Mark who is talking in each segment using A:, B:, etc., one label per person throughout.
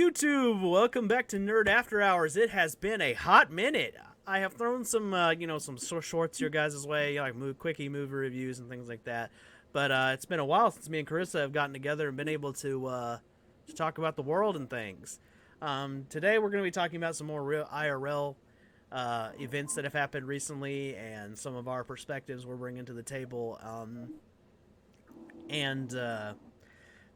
A: YouTube? Welcome back to Nerd After Hours. It has been a hot minute. I have thrown some, some shorts your guys' way, like quickie movie reviews and things like that. But it's been a while since me and Carissa have gotten together and been able to talk about the world and things. Today we're going to be talking about some more real IRL events that have happened recently and some of our perspectives we're bringing to the table.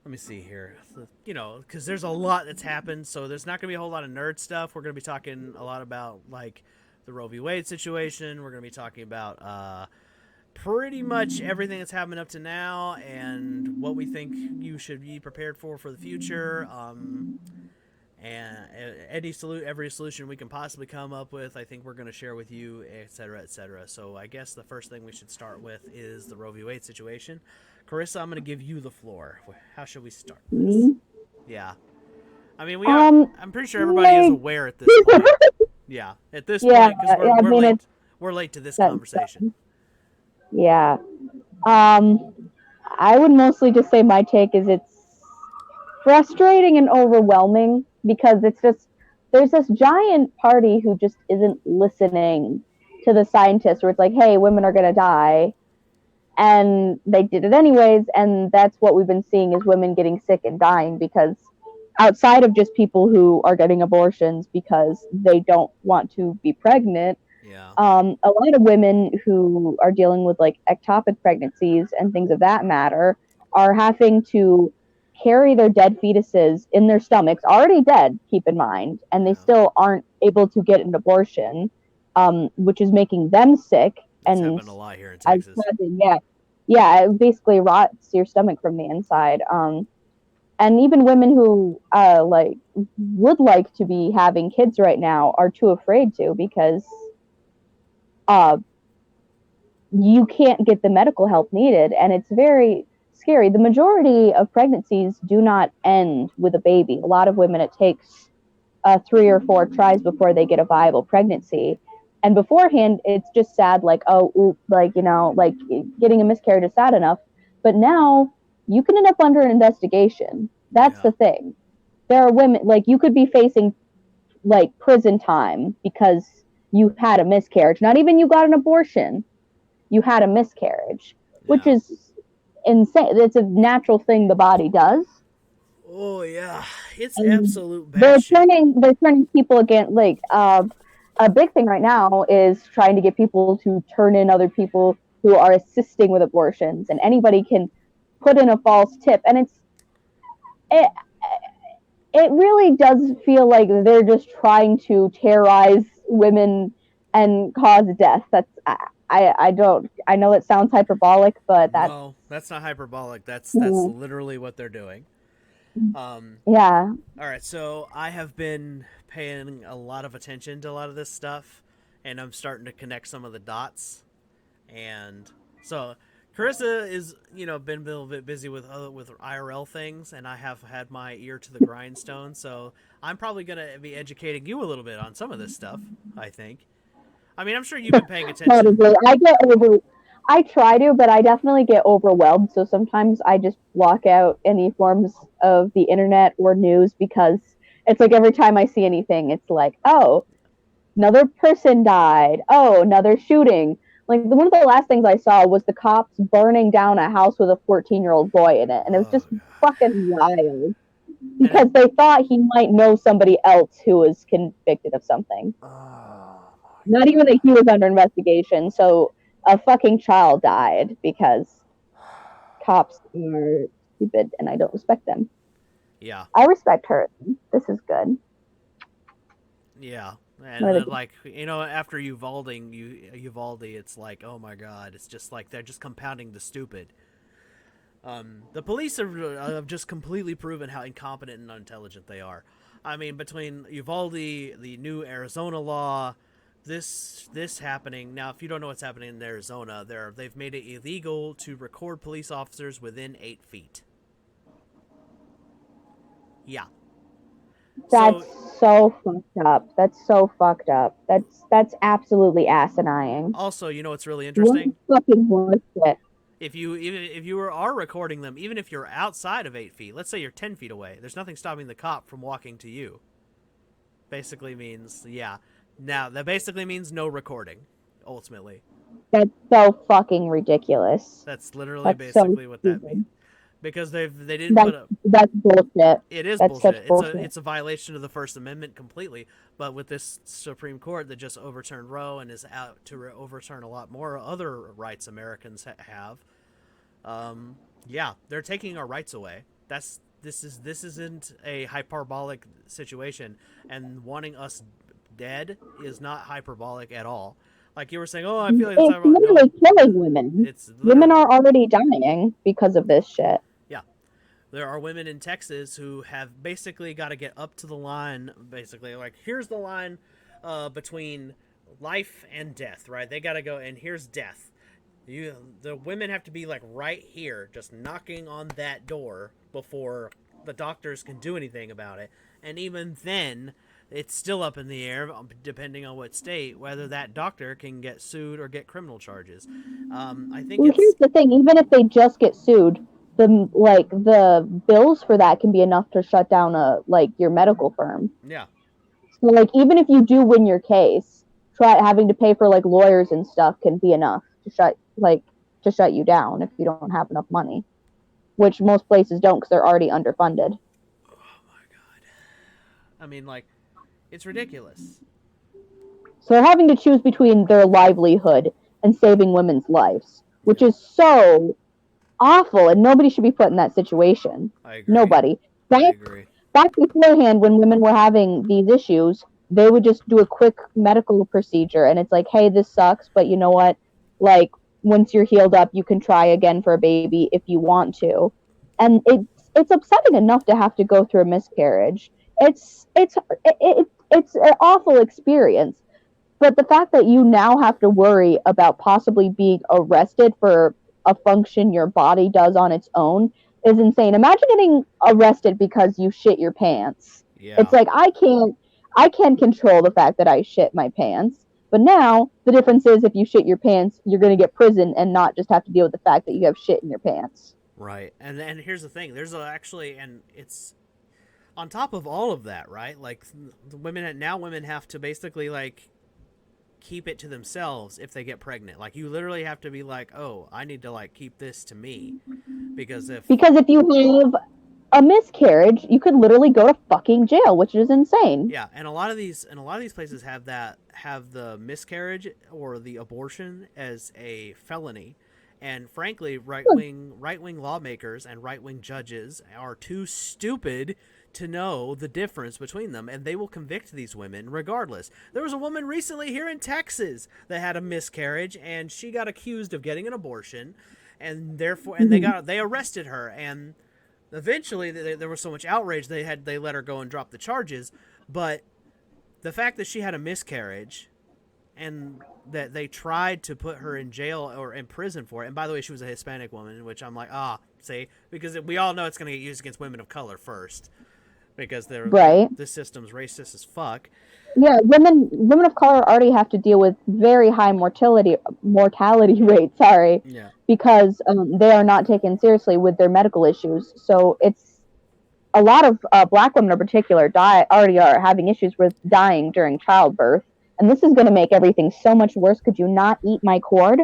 A: Let me see here. Because there's a lot that's happened, so there's not going to be a whole lot of nerd stuff. We're going to be talking a lot about, like, the Roe v. Wade situation. We're going to be talking about pretty much everything that's happened up to now and what we think you should be prepared for the future. And every solution we can possibly come up with, I think we're going to share with you, etc., etc. So I guess the first thing we should start with is the Roe v. Wade situation. Carissa, I'm going to give you the floor. How should we start this? Yeah. I mean, I'm pretty sure everybody is aware at this point. Yeah, at this point, because we're late to this conversation.
B: Yeah. I would mostly just say my take is it's frustrating and overwhelming because it's just, there's this giant party who just isn't listening to the scientists where it's like, hey, women are going to die. And they did it anyways, and that's what we've been seeing is women getting sick and dying because outside of just people who are getting abortions because they don't want to be pregnant, a lot of women who are dealing with like ectopic pregnancies and things of that matter are having to carry their dead fetuses in their stomachs, already dead, keep in mind, and they still aren't able to get an abortion, which is making them sick.
A: It's happened a lot here in Texas.
B: Yeah, it basically rots your stomach from the inside. And even women who would like to be having kids right now are too afraid to because you can't get the medical help needed, and it's very scary. The majority of pregnancies do not end with a baby. A lot of women, it takes 3 or 4 tries before they get a viable pregnancy. And beforehand, it's just sad, like, getting a miscarriage is sad enough. But now you can end up under an investigation. That's the thing. There are women, like, you could be facing, like, prison time because you had a miscarriage. Not even you got an abortion. You had a miscarriage, which is insane. It's a natural thing the body does.
A: Oh, yeah. It's absolute bad shit.
B: They're turning people against, like, a big thing right now is trying to get people to turn in other people who are assisting with abortions, and anybody can put in a false tip. And it really does feel like they're just trying to terrorize women and cause death. I know it sounds hyperbolic, but
A: no, that's not hyperbolic. That's literally what they're doing.
B: Yeah.
A: All right, so I have been paying a lot of attention to a lot of this stuff, and I'm starting to connect some of the dots. And so Carissa is, been a little bit busy with IRL things, and I have had my ear to the grindstone. So I'm probably gonna be educating you a little bit on some of this stuff. I think. I mean, I'm sure you've been paying attention.
B: I try to, but I definitely get overwhelmed. So sometimes I just block out any forms of the internet or news because it's like every time I see anything, it's like, oh, another person died. Oh, another shooting. Like one of the last things I saw was the cops burning down a house with a 14-year-old boy in it. And it was just fucking wild because they thought he might know somebody else who was convicted of something. Not even that he was under investigation. So a fucking child died because cops are stupid and I don't respect them.
A: Yeah.
B: I respect her. This is good.
A: Yeah. And like, after Uvalde, it's like, oh my god, it's just like they're just compounding the stupid. The police have just completely proven how incompetent and unintelligent they are. I mean, between Uvalde, the new Arizona law, this happening now. If you don't know what's happening in Arizona, they've made it illegal to record police officers within 8 feet. Yeah.
B: That's so fucked up. That's so fucked up. That's absolutely asinine.
A: Also, you know what's really interesting?
B: What fucking bullshit.
A: If you are recording them, even if you're outside of 8 feet, let's say you're 10 feet away, there's nothing stopping the cop from walking to you. Basically means yeah. Now that basically means no recording. Ultimately,
B: That's so fucking ridiculous.
A: that's literally
B: That's so
A: basically what that means.
B: stupid.
A: Because they didn't
B: That's
A: put a
B: that's bullshit.
A: it is
B: That's such
A: bullshit.
B: bullshit.
A: It's a violation of the First Amendment completely. But with this Supreme Court that just overturned Roe and is out to overturn a lot more other rights Americans have, yeah, they're taking our rights away. This isn't a hyperbolic situation, and wanting us dead is not hyperbolic at all. Like you were saying, oh, I feel like it's
B: It's
A: hyperbolic. No,
B: literally killing women.
A: it's
B: Women
A: literally
B: are already dying because of this shit.
A: yeah. There are women in Texas who have basically got to get up to the line. Basically, like here's the line between life and death, right? They got to go, and here's death. The women have to be like right here, just knocking on that door before the doctors can do anything about it. And even then, it's still up in the air, depending on what state, whether that doctor can get sued or get criminal charges. I think
B: Well,
A: it's
B: here's the thing: even if they just get sued, the bills for that can be enough to shut down your medical firm.
A: yeah,
B: So like even if you do win your case, try having to pay for like lawyers and stuff can be enough to shut you down if you don't have enough money, which most places don't because they're already underfunded.
A: oh my god. I mean, like, it's ridiculous.
B: So they're having to choose between their livelihood and saving women's lives, which
A: Yeah,
B: is so awful, and nobody should be put in that situation.
A: I agree.
B: Nobody.
A: I
B: Back
A: agree.
B: back beforehand, when women were having these issues, they would just do a quick medical procedure, and it's like, hey, this sucks, but you know what? Like once you're healed up, you can try again for a baby if you want to. And it's upsetting enough to have to go through a miscarriage. It's an awful experience, but the fact that you now have to worry about possibly being arrested for a function your body does on its own is insane. Imagine getting arrested because you shit your pants. It's
A: Yeah.
B: like I can control the fact that I shit my pants. But now the difference is if you shit your pants, you're going to get prison and not just have to deal with the fact that you have shit in your pants.
A: Right. And here's the thing. Actually, and it's on top of all of that, right? Like the women have to basically like keep it to themselves if they get pregnant. Like you literally have to be like, "Oh, I need to like keep this to me." Because if
B: Because if you have a miscarriage, you could literally go to fucking jail, which is insane.
A: yeah, and a lot of these places have the miscarriage or the abortion as a felony. And frankly, right wing lawmakers and right wing judges are too stupid to know the difference between them, and they will convict these women regardless. There was a woman recently here in Texas that had a miscarriage, and she got accused of getting an abortion, and therefore, and they arrested her, and eventually there was so much outrage they let her go and drop the charges, but the fact that she had a miscarriage and that they tried to put her in jail or in prison for it. And by the way, she was a Hispanic woman, which I'm like, see, because we all know it's going to get used against women of color first, because
B: Right.
A: this system's racist as fuck.
B: Yeah, women of color already have to deal with very high mortality rates. Sorry,
A: Yeah,
B: because they are not taken seriously with their medical issues. So it's a lot of black women in particular already are having issues with dying during childbirth, and this is going to make everything so much worse. Could you not eat my cord?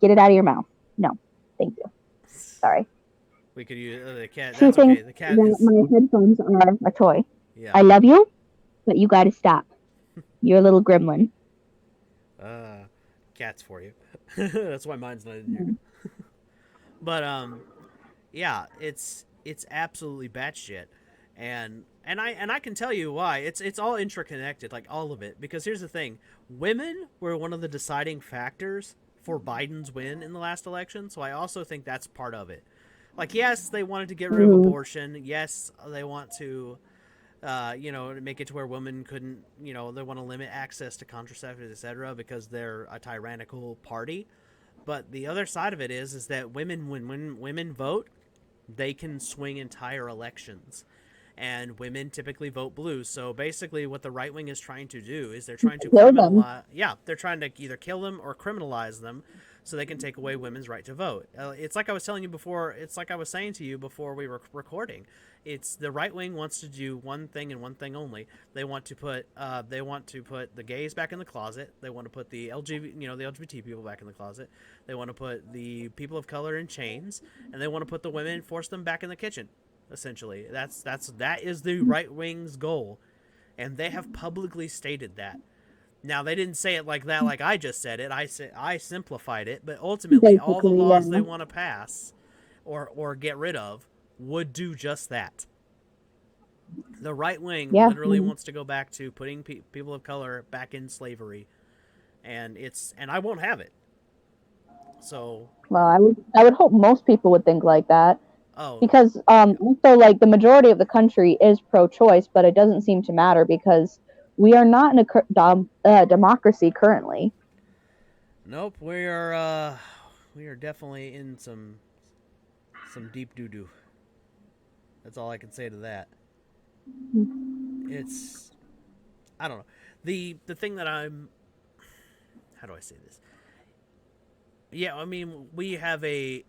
B: Get it out of your mouth. No, thank you. Sorry.
A: we could use the cat.
B: She
A: That's okay.
B: thinks
A: The cat
B: that
A: is
B: my headphones are a toy.
A: yeah.
B: I love you, but you got to stop. You're a little gremlin.
A: Cats for you. That's why mine's not in here. But yeah, it's absolutely batshit, and I can tell you why. It's all interconnected, like all of it. Because here's the thing: women were one of the deciding factors for Biden's win in the last election. So I also think that's part of it. Like, yes, they wanted to get rid of abortion. Yes, they want to, make it to where women couldn't, they want to limit access to contraceptives, etc., because they're a tyrannical party. But the other side of it is that when women vote, they can swing entire elections. And women typically vote blue. So basically, what the right wing is trying to do is they're trying to
B: Kill them.
A: criminalize. Yeah, they're trying to either kill them or criminalize them, so they can take away women's right to vote. It's like I was telling you before. It's like I was saying to you before we were recording. It's the right wing wants to do one thing and one thing only. They want to put the gays back in the closet. They want to put the the LGBT people back in the closet. They want to put the people of color in chains, and they want to put the women, force them back in the kitchen. Essentially, that is the right wing's goal, and they have publicly stated that. Now they didn't say it like that, like I just said it. I simplified it, but ultimately, all the
B: Basically,
A: laws they
B: yeah.
A: want to pass, or get rid of, would do just that. The right wing
B: Yeah.
A: literally wants to go back to putting people of color back in slavery, and I won't have it. So,
B: Well, I would hope most people would think like that.
A: oh,
B: Because also like the majority of the country is pro-choice, but it doesn't seem to matter because we are not in a democracy currently.
A: nope, we are definitely in some deep doo doo. That's all I can say to that. It's I don't know. The thing that I'm how do I say this? Yeah, I mean, we have a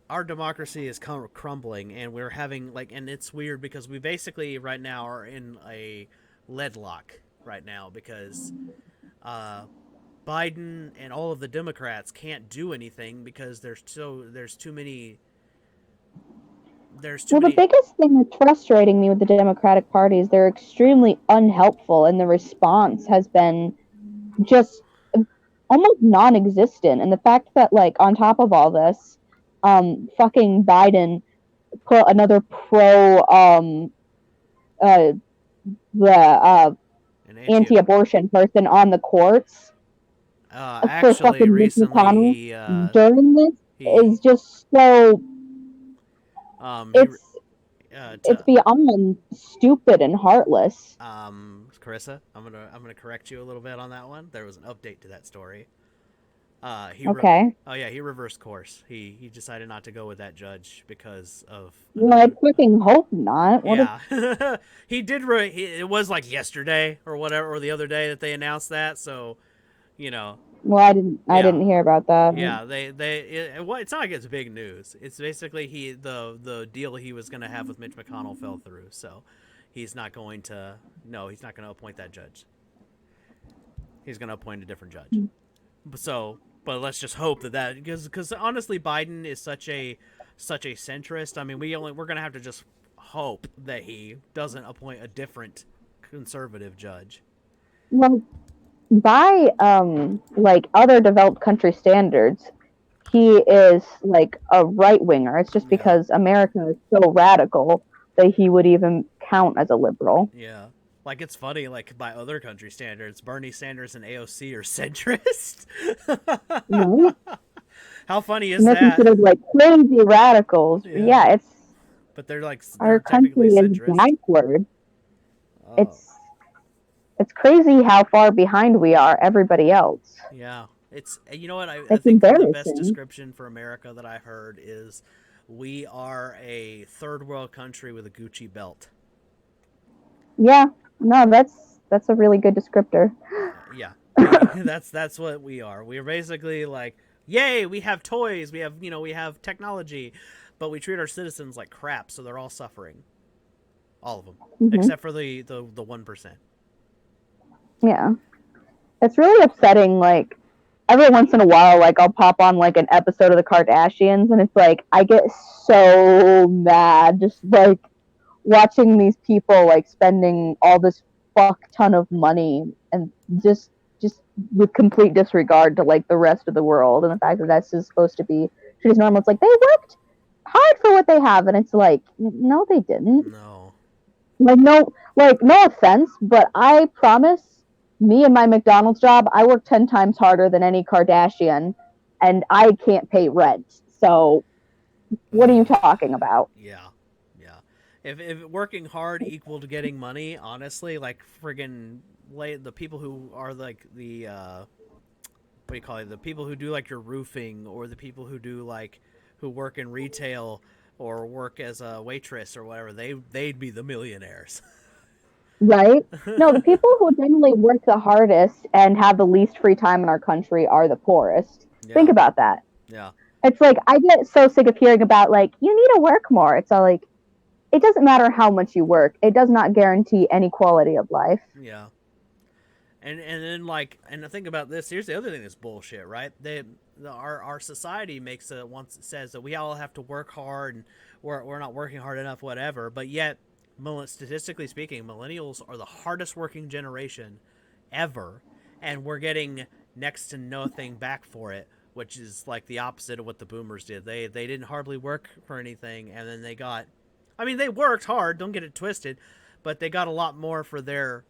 A: our democracy is crumbling, and we're having and it's weird because we basically right now are in a leadlock right now because uh Biden and all of the Democrats can't do anything because there's too
B: Well, the
A: many.
B: biggest thing that's frustrating me with the Democratic Party is they're extremely unhelpful, and the response has been just almost non-existent. And the fact that, like, on top of all this, fucking Biden put another uh, the
A: An anti
B: anti-abortion person on the courts for
A: actually
B: fucking Mitch
A: recently
B: McConnell during this
A: he
B: is just so
A: he
B: it's it's
A: to
B: beyond stupid and heartless.
A: Carissa, I'm gonna correct you a little bit on that one. There was an update to that story.
B: Okay.
A: Oh yeah, he reversed course. He decided not to go with that judge because of
B: Well, I
A: another.
B: fucking hope not. What if?
A: Yeah, he did. It was like yesterday or whatever, or the other day that they announced that. So you know,
B: Well, I didn't. I
A: yeah,
B: didn't hear about that.
A: yeah. It's not like it's big news. It's basically the deal he was going to have with Mitch McConnell fell through. So he's not going to. No, he's not going to appoint that judge. He's going to appoint a different judge. But let's just hope that because honestly, Biden is such a centrist. I mean, we're gonna have to just hope that he doesn't appoint a different conservative judge.
B: Well, by like other developed country standards, he is like a right winger. It's just
A: Yeah,
B: because America is so radical that he would even count as a liberal.
A: yeah. Like it's funny, like by other country standards, Bernie Sanders and AOC are centrist.
B: Right?
A: How funny is
B: And they're
A: that?
B: considered like crazy radicals.
A: Yeah,
B: Yeah, it's
A: but they're
B: our
A: they're technically
B: country is
A: centrist.
B: backward.
A: Oh,
B: It's crazy how far behind we are everybody else.
A: yeah. It's you know what I
B: It's
A: think the best
B: embarrassing.
A: description for America that I've heard is we are a third world country with a Gucci belt.
B: Yeah, no, that's a really good descriptor.
A: Yeah, that's what we are. We're basically like, yay, we have toys, we have technology, but we treat our citizens like crap, so they're all suffering, all of them,
B: Hmm.
A: except for the 1%.
B: Yeah, it's really upsetting. Like every once in a while, like I'll pop on like an episode of the Kardashians, and it's like I get so mad just like watching these people like spending all this fuck ton of money and just with complete disregard to like the rest of the world and the fact that that's just supposed to be treated as normal. It's like they worked hard for what they have, and it's like no, they didn't.
A: No.
B: Like no offense, but I promise, me and my McDonald's job, I work 10 times harder than any Kardashian, and I can't pay rent. So what are you talking about?
A: Yeah, yeah. If working hard equal to getting money, honestly, like friggin' the people who are like the what do you call it? The people who do like your roofing, or the people who do like who work in retail or work as a waitress or whatever, they'd be the millionaires.
B: Right? No, the people who generally work the hardest and have the least free time in our country are the poorest. Think
A: Yeah.
B: about that.
A: Yeah.
B: It's like I get so sick of hearing about like you need to work more. It's all like it doesn't matter how much you work. It does not guarantee any quality of life.
A: Yeah. And then like and the thing about this, here's the other thing that's bullshit, right? Our society makes it once it says that we all have to work hard and we're not working hard enough, whatever. But yet, statistically speaking, millennials are the hardest working generation ever, and we're getting next to nothing back for it, which is like the opposite of what the boomers did. They didn't hardly work for anything, and then they got, I mean, they worked hard. Don't get it twisted, but they got a lot more for their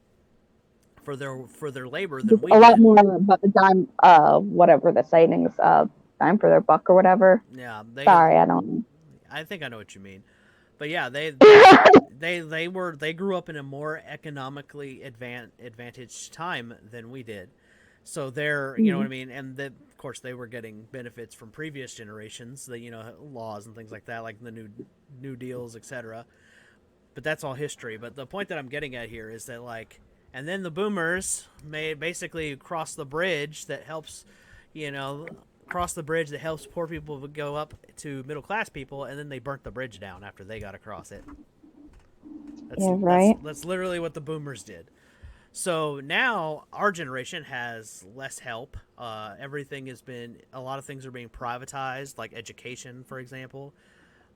A: labor than we
B: A lot
A: did.
B: more, but the dime, whatever the saying is, dime for their buck or whatever.
A: Yeah,
B: Sorry, I don't.
A: I think I know what you mean. But yeah, they grew up in a more economically advantaged time than we did. So they're, you know what I mean, and then of course they were getting benefits from previous generations, the laws and things like that, like the new deals, etc. But that's all history. But the point that I'm getting at here is that like, and then the boomers made basically cross the bridge that helps, you know, cross the bridge that helps poor people go up to middle class people, and then they burnt the bridge down after they got across it.
B: Yeah, right.
A: That's literally what the boomers did. So now our generation has less help. Everything has been, a lot of things are being privatized, like education, for example.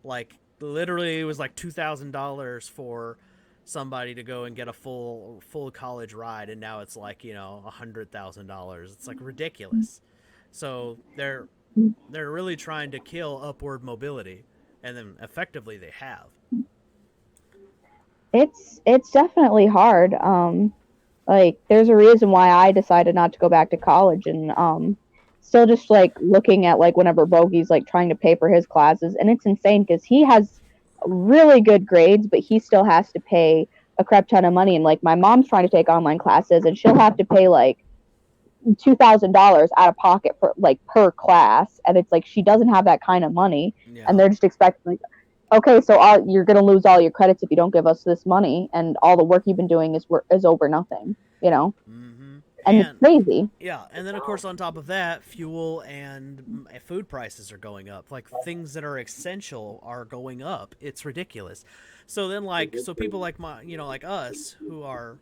A: Like literally, it was like $2,000 for somebody to go and get a full college ride, and now it's like $100,000. It's like ridiculous. So they're really trying to kill upward mobility, and then effectively they have.
B: It's definitely hard. Like there's a reason why I decided not to go back to college, and still just like looking at like whenever Bogey's like trying to pay for his classes, and it's insane because he has really good grades, but he still has to pay a crap ton of money. And like my mom's trying to take online classes, and she'll have to pay like $2,000 out of pocket for like per class, and it's like she doesn't have that kind of money, and
A: Yeah.
B: they're just expecting like, okay, so you're gonna lose all your credits if you don't give us this money, and all the work you've been doing is over nothing,
A: Mm-hmm.
B: and it's
A: And
B: crazy.
A: yeah, and then of course on top of that, fuel and food prices are going up. Like things that are essential are going up. It's ridiculous. So then so people like like us who are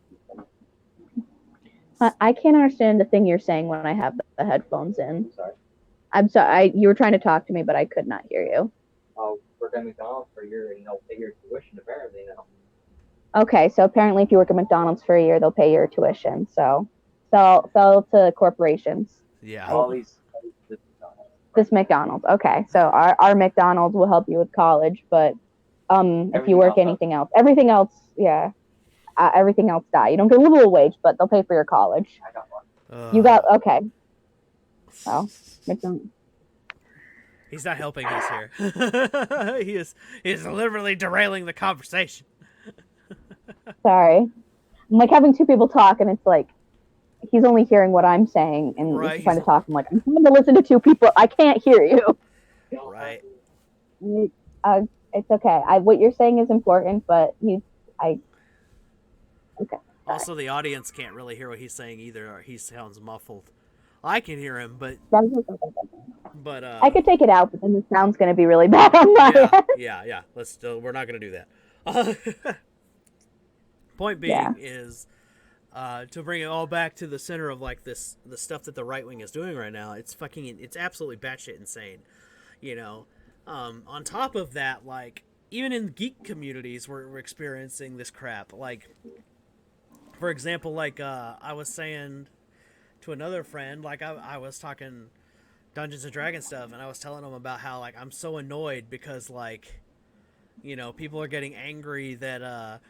B: I can't understand the thing you're saying when I have the headphones in. Sorry. I'm sorry. You were trying to talk to me, but I could not hear you.
C: Oh, work at McDonald's for a year and they'll pay your tuition apparently now.
B: Okay, so apparently if you work at McDonald's for a year, they'll pay your tuition. So sell to corporations.
A: yeah.
C: All these
B: This McDonald's. Okay, so our McDonald's will help you with college, but if you work anything else, everything else, yeah, everything else die. You don't get a livable wage, but they'll pay for your college.
C: I got one.
B: You got okay. Well, McDonald's.
A: He's not helping us here. he is literally derailing the conversation.
B: Sorry. I'm like having two people talk, and it's like he's only hearing what I'm saying, and
A: Right,
B: he's trying to talk. I'm like, I'm trying to listen to two people. I can't hear you.
A: Right.
B: It's okay. What you're saying is important, but okay.
A: Also, the audience can't really hear what he's saying either. He sounds muffled. I can hear him, but
B: I could take it out, but then the sound's going to be really bad on my end.
A: yeah. We're not going to do that. Point being is to bring it all back to the center of like the stuff that the right wing is doing right now. It's absolutely batshit insane. On top of that, like even in geek communities, we're experiencing this crap. Like, for example, like I was saying to another friend, like I was talking Dungeons and Dragons stuff, and I was telling him about how like I'm so annoyed because like people are getting angry that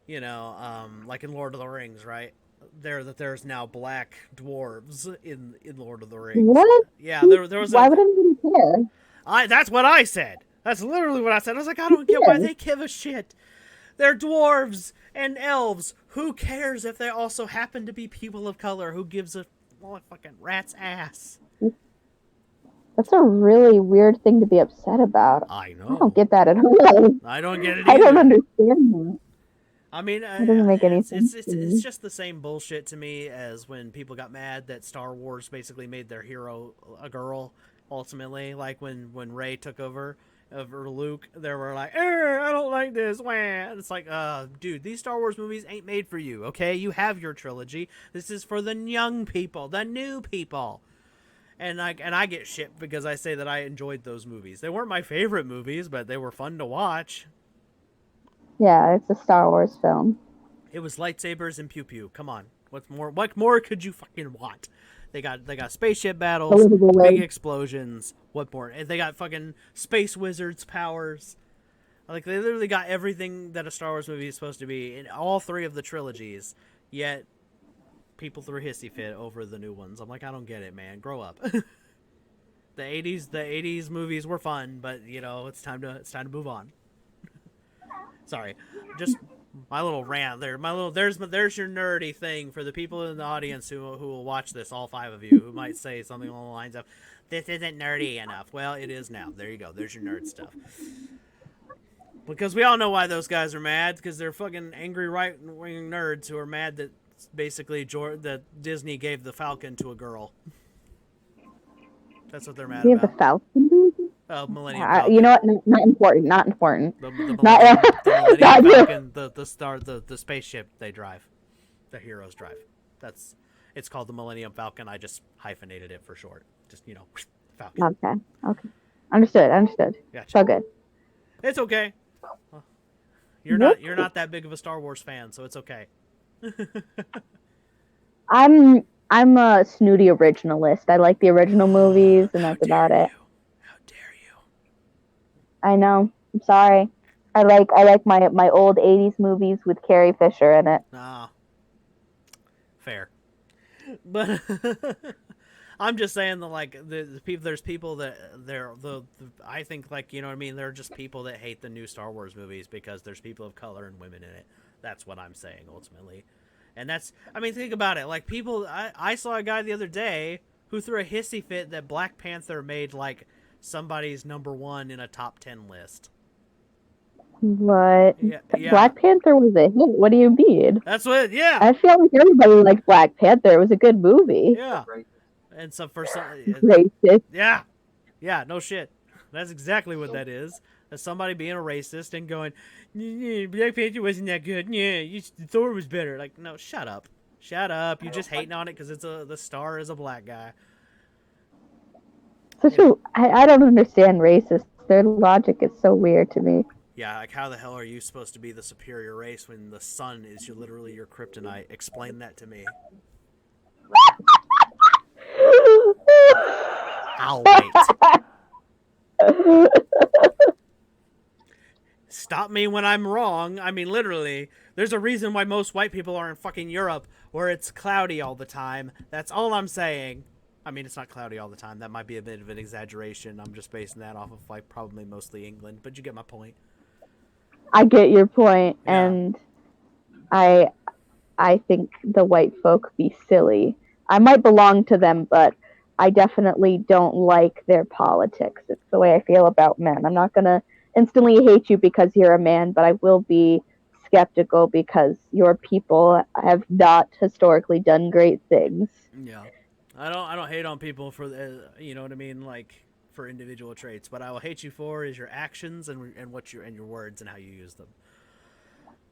A: like in Lord of the Rings, right? There's now black dwarves in Lord of the Rings.
B: What?
A: Yeah, there was.
B: Why would anybody care?
A: That's what I said. That's literally what I said. I was like, I don't get why they give a shit. They're dwarves and elves. Who cares if they also happen to be people of color? Who gives a fucking rat's ass?
B: That's a really weird thing to be upset about.
A: I know.
B: I don't get that at all.
A: I don't get it either.
B: I don't understand that.
A: I mean,
B: It doesn't make any sense to
A: it's
B: me.
A: just the same bullshit to me as when people got mad that Star Wars basically made their hero a girl. Ultimately, like when Rey took over Luke, they were like, I don't like this. Wah. It's like, dude, these Star Wars movies ain't made for you. Okay, you have your trilogy. This is for the young people, the new people. And I get shit because I say that I enjoyed those movies. They weren't my favorite movies, but they were fun to watch.
B: Yeah, it's a Star Wars film.
A: It was lightsabers and pew pew. Come on, what's more? What more could you fucking want? They got spaceship battles,
B: Believable
A: big
B: word.
A: explosions. What more? And they got fucking space wizards powers. Like they literally got everything that a Star Wars movie is supposed to be in all three of the trilogies. Yet people threw a hissy fit over the new ones. I'm like, I don't get it, man. Grow up. The '80s movies were fun, but it's time to move on. Sorry, just my little rant there. There's your nerdy thing for the people in the audience who will watch this. All five of you who might say something along the lines of, "This isn't nerdy enough." Well, it is now. There you go. There's your nerd stuff. Because we all know why those guys are mad. Because they're fucking angry right wing nerds who are mad that basically that Disney gave the Falcon to a girl. That's what they're mad
B: We have the
A: about.
B: Falcon movie.
A: Oh, Millennium
B: You know
A: Falcon.
B: what? Not important. Not important.
A: The
B: Not,
A: Millennium
B: not you.
A: Falcon, the spaceship they drive, the heroes drive. It's called the Millennium Falcon. I just hyphenated it for short. Just Falcon.
B: Okay. Okay. Understood.
A: Gotcha.
B: So good.
A: It's okay.
B: Yep.
A: You're not that big of a Star Wars fan, so it's okay.
B: I'm a snooty originalist. I like the original movies, and
A: How
B: that's about
A: dare
B: it.
A: you? How dare you?
B: I know. I'm sorry. I like my old '80s movies with Carrie Fisher in it.
A: Ah, fair. But I'm just saying that like the people, there's people that I think like you know what I mean. They're just people that hate the new Star Wars movies because there's people of color and women in it. That's what I'm saying ultimately, and that's I mean think about it. Like people, I saw a guy the other day who threw a hissy fit that Black Panther made like somebody's number one in a top 10 list.
B: What?
A: Yeah.
B: Black Panther was a hit. What do you mean?
A: That's what. Yeah,
B: I feel like everybody liked Black Panther. It was a good movie.
A: yeah. And so for some,
B: Racist.
A: yeah, yeah, no shit. That's exactly what that is. That's somebody being a racist and going, Black Panther wasn't that good. Yeah, Thor was better. Like, no, shut up. Shut up. You just hating on it because the star is a black guy.
B: I don't understand racists. Their logic is so weird to me.
A: Yeah, like how the hell are you supposed to be the superior race when the sun is literally your kryptonite? Explain that to me. I'll wait. Stop me when I'm wrong. I mean, literally, there's a reason why most white people are in fucking Europe where it's cloudy all the time. That's all I'm saying. I mean, it's not cloudy all the time. That might be a bit of an exaggeration. I'm just basing that off of, like, probably mostly England. But you get my point.
B: I get your point,
A: Yeah.
B: and I think the white folk be silly. I might belong to them, but I definitely don't like their politics. It's the way I feel about men. I'm not gonna instantly hate you because you're a man, but I will be skeptical because your people have not historically done great things.
A: Yeah. I don't hate on people for you know what I mean, like for individual traits, but I will hate you for is your actions and what your words and how you use them.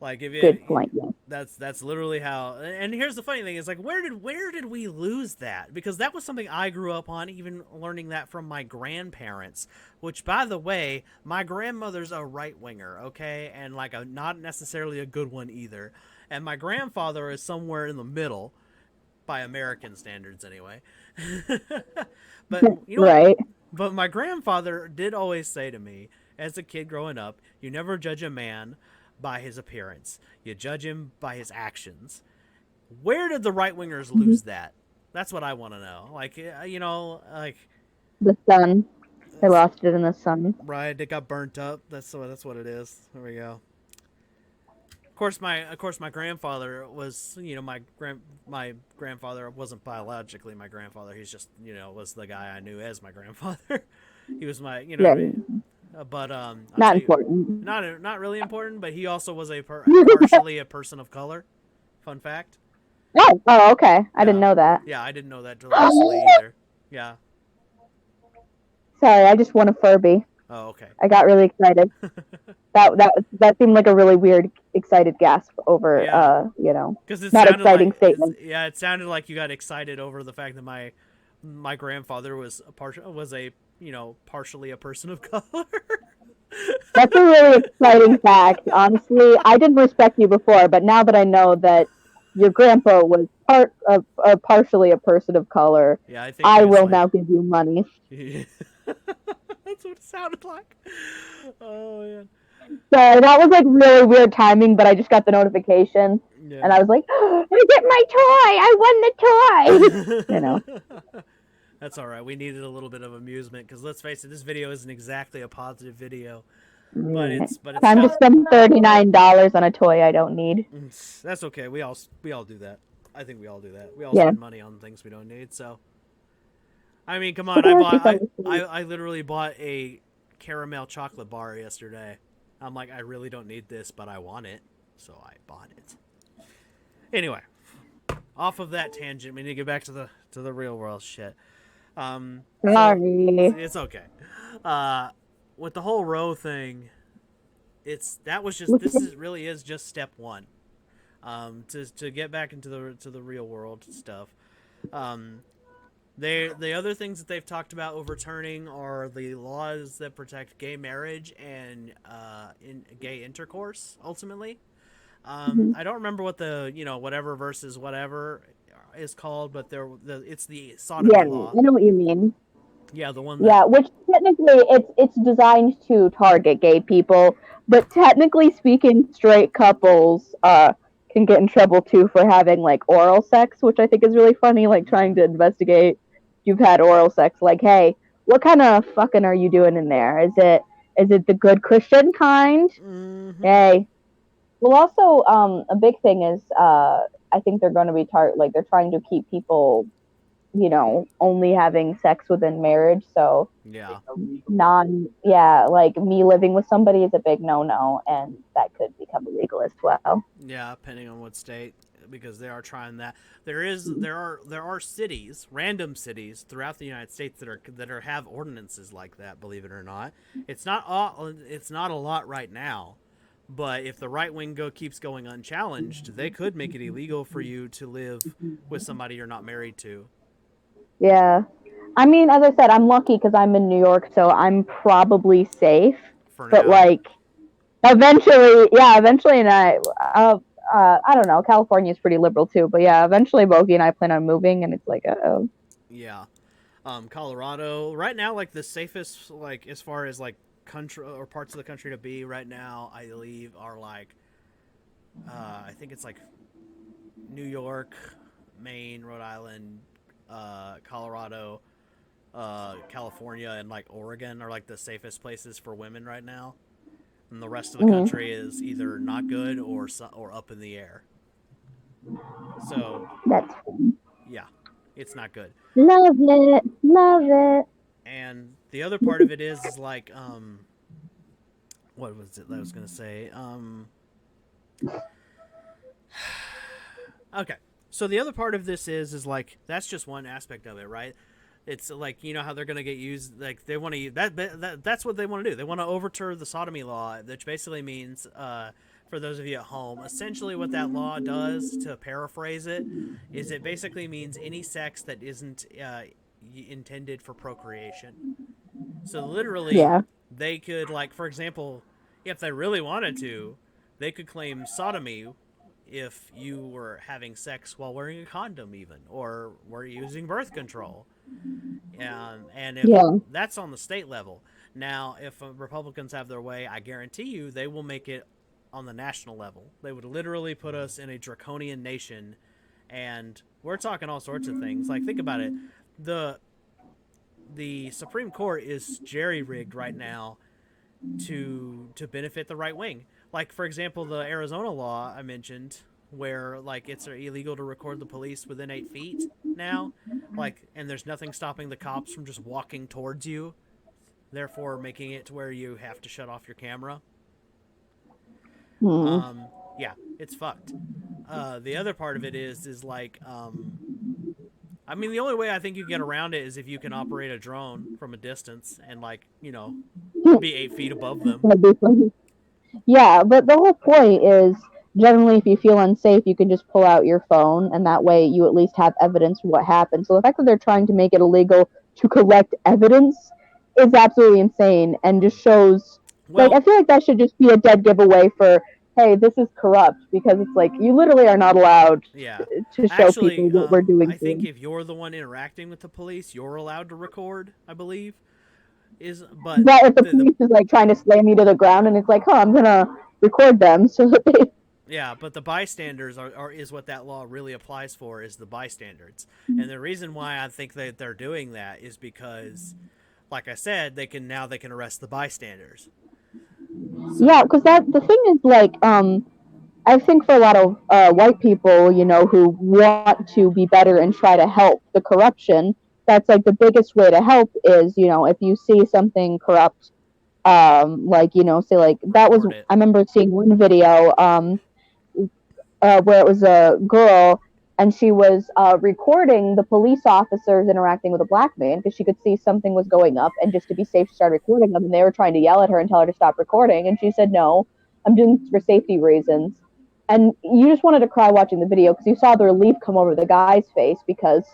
A: Like if
B: Good point. Yeah.
A: that's literally how. And here's the funny thing is like where did we lose that? Because that was something I grew up on, even learning that from my grandparents. Which, by the way, my grandmother's a right winger, okay, and like not necessarily a good one either. And my grandfather is somewhere in the middle, by American standards, anyway. But you know
B: Right.
A: what? But my grandfather did always say to me, as a kid growing up, you never judge a man by his appearance. You judge him by his actions. Where did the right wingers lose that? That's what I want to know. Like, like
B: The sun. They lost it in the sun.
A: right, it got burnt up. That's what it is. There we go. Of course, my grandfather was, my grandfather wasn't biologically my grandfather. He's just, was the guy I knew as my grandfather. He was my,
B: Yeah.
A: but I'll
B: Not
A: tell you,
B: important.
A: not really important. But he also was partially a person of color. Fun fact.
B: Oh, okay. I didn't
A: Yeah,
B: know that.
A: yeah, I didn't know that till recently either. Yeah.
B: Sorry, I just won a Furby.
A: Oh, okay.
B: I got really excited. That seemed like a really weird, excited gasp over,
A: Yeah, because it
B: not
A: sounded
B: exciting
A: like
B: statement.
A: it sounded like you got excited over the fact that my grandfather was a partially a person of color.
B: That's a really exciting fact. Honestly, I didn't respect you before, but now that I know that your grandpa was partially a person of color,
A: Yeah, I think he
B: I
A: was
B: will
A: like.
B: now give you money.
A: That's what it sounded like. Oh yeah.
B: So that was like really weird timing, but I just got the notification and
A: Yeah.
B: I was like, oh, I get my toy! I won the toy!
A: That's all right. We needed a little bit of amusement because let's face it, this video isn't exactly a positive video, but
B: Mm.
A: it's
B: Time to
A: still
B: spend $39 on a toy I don't need.
A: that's okay. We all do that. I think we all do that. We all
B: Yeah.
A: spend money on things we don't need. So I mean, come
B: But
A: on.
B: they are cute on the street.
A: I literally bought a caramel chocolate bar yesterday. I'm like, I really don't need this, but I want it, so I bought it. Anyway, off of that tangent, we need to get back to the real world shit. So
B: Sorry.
A: it's okay. Uh, with the whole Roe thing, this really is just step one. To get back into the real world stuff. The other things that they've talked about overturning are the laws that protect gay marriage and in gay intercourse. Ultimately, I don't remember what the whatever versus whatever is called, but it's the
B: Yeah,
A: sodomy law.
B: I know what you mean.
A: Yeah, the one that
B: Yeah, which technically it's designed to target gay people, but technically speaking, straight couples can get in trouble too for having like oral sex, which I think is really funny. Like trying to investigate you've had oral sex. Like, hey, what kind of fucking are you doing in there? Is it the good Christian kind?
A: Mm-hmm.
B: Hey. Well, also, a big thing is I think they're going to be like they're trying to keep people only having sex within marriage. So
A: Yeah.
B: like me living with somebody is a big no-no, and that could become illegal as well.
A: Yeah, depending on what state, because they are trying that. There are cities, random cities throughout the United States that have ordinances like that. Believe it or not, it's not a lot right now, but if the right wing keeps going unchallenged, they could make it illegal for you to live with somebody you're not married to.
B: Yeah. I mean, as I said, I'm lucky because I'm in New York, so I'm probably safe.
A: For
B: But
A: now,
B: like, eventually, and I don't know. California is pretty liberal too, but yeah, eventually, Bogey and I plan on moving, and it's like, oh,
A: yeah. Colorado right now, like the safest, like as far as like country or parts of the country to be right now, I believe are like, I think it's like New York, Maine, Rhode Island, Colorado, California, and like Oregon are like the safest places for women right now. And the rest of the country is either not good or up in the air. So
B: that's fun.
A: yeah, it's not good.
B: Love it, love it.
A: And the other part of it is like what was it that I was gonna say? Okay. So the other part of this is like that's just one aspect of it, right? It's like how they're gonna get used. Like they want to that's what they want to do. They want to overturn the sodomy law, which basically means, for those of you at home, essentially what that law does, to paraphrase it, is it basically means any sex that isn't intended for procreation. So literally,
B: Yeah.
A: they could, like, for example, if they really wanted to, they could claim sodomy if you were having sex while wearing a condom, even, or were using birth control. And if
B: Yeah.
A: that's on the state level. Now, if Republicans have their way, I guarantee you they will make it on the national level. They would literally put us in a draconian nation, and we're talking all sorts of things. Like, think about it. The Supreme Court is jerry-rigged right now to benefit the right wing. Like, for example, the Arizona law I mentioned, where like it's illegal to record the police within 8 feet now, like, and there's nothing stopping the cops from just walking towards you. therefore making it to where you have to shut off your camera.
B: Hmm.
A: Yeah, it's fucked. The other part of it is like, I mean, the only way I think you get around it is if you can operate a drone from a distance and, like, be 8 feet above them.
B: That'd be funny. Yeah, but the whole point is generally if you feel unsafe, you can just pull out your phone, and that way you at least have evidence of what happened. So the fact that they're trying to make it illegal to collect evidence is absolutely insane and just shows, like, I
A: Well,
B: feel like that should just be a dead giveaway for, hey, this is corrupt, because it's like you literally are not allowed
A: yeah.
B: to show people
A: Actually,
B: what we're doing
A: I
B: to
A: think
B: them.
A: if you're the one interacting with the police, you're allowed to record, I believe. But
B: But if the
A: the
B: police is like trying to slam you to the ground and it's like, I'm gonna record them so that they.
A: Yeah, but the bystanders is what that law really applies for, is the bystanders. And the reason why I think that they're doing that is because, like I said, they can arrest the bystanders.
B: Yeah,
A: So
B: because that the thing is like, I think for a lot of white people, who want to be better and try to help the corruption, that's like the biggest way to help is, if you see something corrupt, like, say like that was,
A: record it.
B: I remember seeing one video, where it was a girl and she was recording the police officers interacting with a black man because she could see something was going up, and just to be safe she started recording them, and they were trying to yell at her and tell her to stop recording, and she said, no, I'm doing this for safety reasons. And you just wanted to cry watching the video because you saw the relief come over the guy's face, because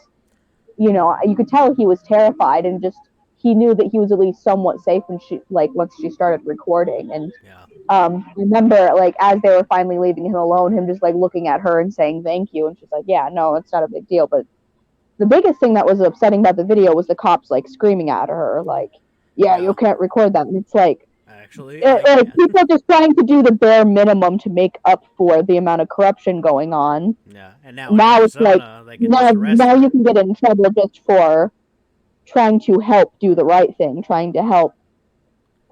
B: you could tell he was terrified, and just he knew that he was at least somewhat safe when she, like, once she started recording. And
A: Yeah.
B: remember, like, as they were finally leaving him alone, him just like looking at her and saying thank you, and she's like, yeah, no, it's not a big deal. But the biggest thing that was upsetting about the video was the cops like screaming at her like, yeah, you
A: Yeah.
B: can't record that. And it's like,
A: Actually, I
B: like
A: can.
B: people just trying to do the bare minimum to make up for the amount of corruption going on.
A: Yeah. And now in
B: Now it's like,
A: Arizona, they can
B: now,
A: just arrest
B: now
A: you.
B: you can get in trouble just for trying to help do the right thing, trying to help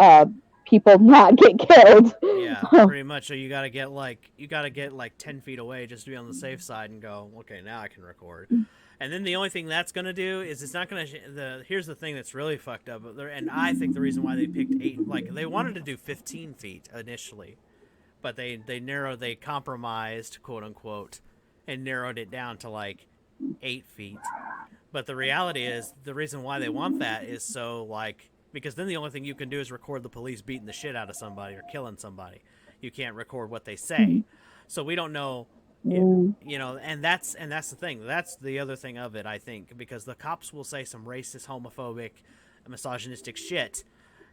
B: uh, people not get killed.
A: Yeah, pretty much. So you gotta get like 10 feet away just to be on the safe side and go, okay, now I can record. And then the only thing that's gonna do is it's not gonna. Here's the thing that's really fucked up. And I think the reason why they picked 8, like they wanted to do 15 feet initially, but they compromised, quote unquote, and narrowed it down to like 8 feet. But the reality is, the reason why they want that is so, like, because then the only thing you can do is record the police beating the shit out of somebody or killing somebody. You can't record what they say. So we don't know,
B: Mm.
A: and that's the thing. That's the other thing of it, I think, because the cops will say some racist, homophobic, misogynistic shit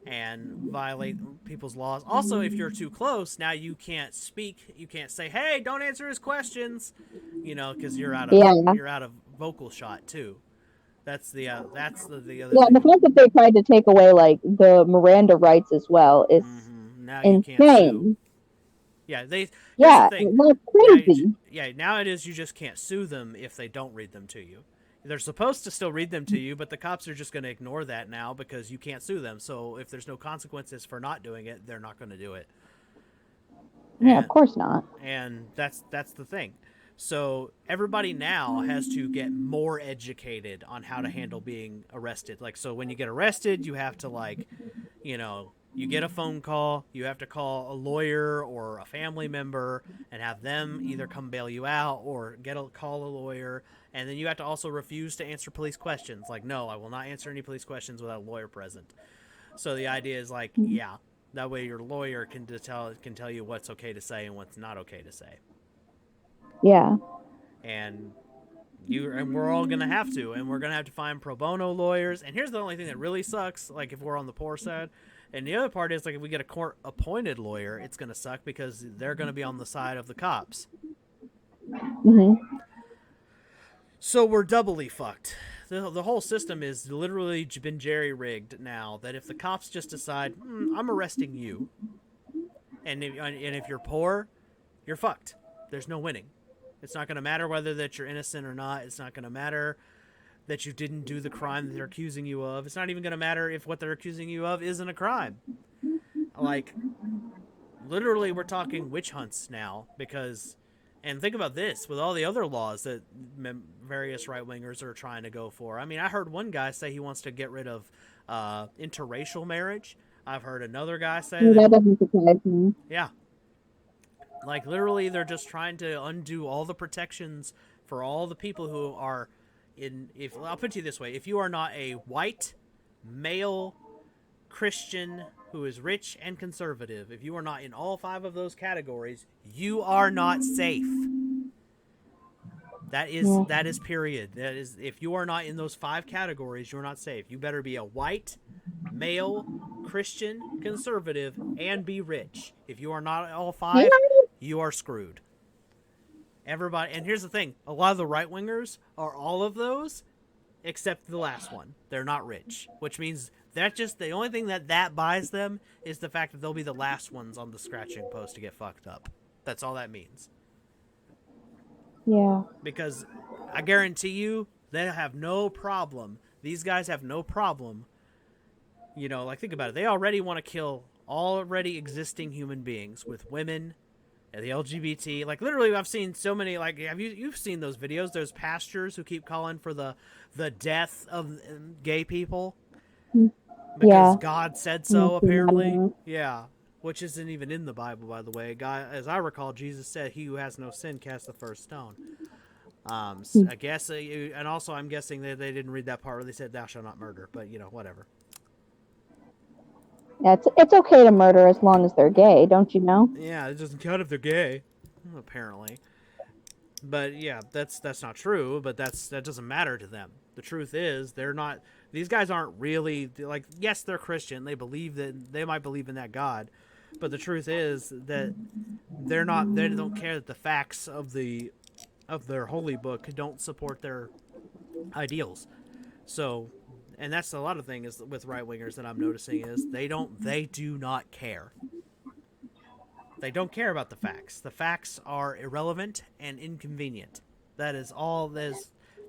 A: and violate people's laws. Also, if you're too close, now you can't speak. You can't say, "Hey, don't answer his questions," because
B: Yeah.
A: you're out of vocal shot too. That's the other
B: Yeah, and
A: thing.
B: the fact that they tried to take away like the Miranda rights as well is
A: Now you can't sue.
B: insane.
A: Yeah, they. Here's the
B: Yeah,
A: thing.
B: that's
A: Now,
B: crazy.
A: now it is you just can't sue them if they don't read them to you. They're supposed to still read them to you, but the cops are just going to ignore that now because you can't sue them. So if there's no consequences for not doing it, they're not going to do it.
B: Yeah, of
A: And
B: course not.
A: that's the thing. So everybody now has to get more educated on how to handle being arrested. Like, so when you get arrested, you have to, like, you get a phone call, you have to call a lawyer or a family member and have them either come bail you out or call a lawyer. And then you have to also refuse to answer police questions. Like, no, I will not answer any police questions without a lawyer present. So the idea is, like, yeah, that way your lawyer can tell you what's okay to say and what's not okay to say.
B: Yeah.
A: And we're all gonna have to, and we're gonna have to find pro bono lawyers. And here's the only thing that really sucks, like, if we're on the poor side. And the other part is, like, if we get a court appointed lawyer, it's gonna suck because they're gonna be on the side of the cops.
B: Hmm.
A: So we're doubly fucked. The whole system is literally been jerry-rigged now, that if the cops just decide, I'm arresting you, and if you're poor, you're fucked. There's no winning. It's not going to matter whether that you're innocent or not. It's not going to matter that you didn't do the crime that they're accusing you of. It's not even going to matter if what they're accusing you of isn't a crime. Like, literally, we're talking witch hunts now because... And think about this, with all the other laws that various right-wingers are trying to go for. I mean, I heard one guy say he wants to get rid of interracial marriage. I've heard another guy say
B: Yeah,
A: that.
B: that doesn't surprise me.
A: Yeah, like literally, they're just trying to undo all the protections for all the people who are in. If I'll put it to you this way, if you are not a white male Christian who is rich and conservative, if you are not in all 5 of those categories, you are not safe.
B: Yeah.
A: That is period. That is, if you are not in those 5 categories, you're not safe. You better be a white male Christian conservative and be rich. If you are not all
B: Yeah.
A: 5, you are screwed. Everybody, and here's the thing: a lot of the right wingers are all of those, except the last one. They're not rich, which means that just the only thing that buys them is the fact that they'll be the last ones on the scratching post to get fucked up. That's all that means.
B: Yeah.
A: Because I guarantee you, they have no problem. These guys have no problem. You know, like think about it. They already want to kill already existing human beings with women and the LGBT. Like literally, I've seen so many. Like, you've seen those videos? There's pastors who keep calling for the death of gay people because
B: Yeah.
A: God said
B: Yeah,
A: so.
B: I've seen that
A: Apparently,
B: one.
A: yeah. Which isn't even in the Bible, by the way. God, as I recall, Jesus said, "He who has no sin cast the first stone." I guess, and also I'm guessing that they didn't read that part where they said, "Thou shalt not murder." But you know, whatever.
B: Yeah, it's okay to murder as long as they're gay, don't you know?
A: Yeah, it doesn't count if they're gay, apparently. But yeah, that's not true. But that doesn't matter to them. The truth is, they're not. These guys aren't really like. Yes, they're Christian. They believe that they might believe in that God, but the truth is that they're not. They don't care that the facts of their holy book don't support their ideals. So, and that's a lot of things with right wingers that I'm noticing is they do not care. They don't care about the facts. The facts are irrelevant and inconvenient. That is all.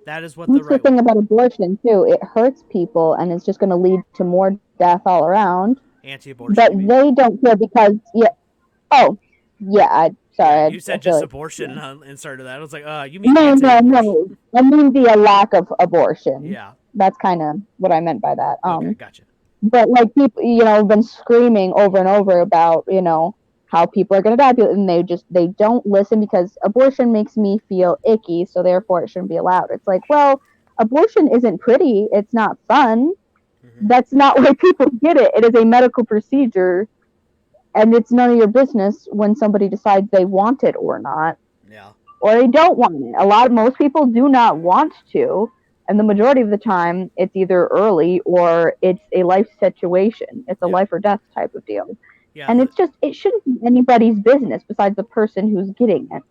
A: That is what the
B: That's the
A: right
B: thing about abortion too. It hurts people, and it's just going to lead to more death all around.
A: anti-abortion.
B: But
A: You mean?
B: they don't care because yeah. Oh, yeah.
A: Yeah,
B: Sorry.
A: you
B: I
A: said
B: feel
A: just
B: like
A: abortion and inserted that. I was like, you mean
B: no, no,
A: anti-abortion?
B: no. I mean the lack of abortion.
A: Yeah.
B: That's kind of what I meant by that.
A: Okay, gotcha.
B: But like people, have been screaming over and over about, how people are going to die, and they don't listen because abortion makes me feel icky, so therefore it shouldn't be allowed. It's like, well, abortion isn't pretty. It's not fun.
A: Mm-hmm.
B: That's not why people get it. It is a medical procedure, and it's none of your business when somebody decides they want it or not,
A: Yeah.
B: or they don't want it. Most people do not want to, and the majority of the time, it's either early or it's a life situation. It's a
A: Yeah.
B: life or death type of deal,
A: Yeah.
B: and it shouldn't be anybody's business besides the person who's getting it.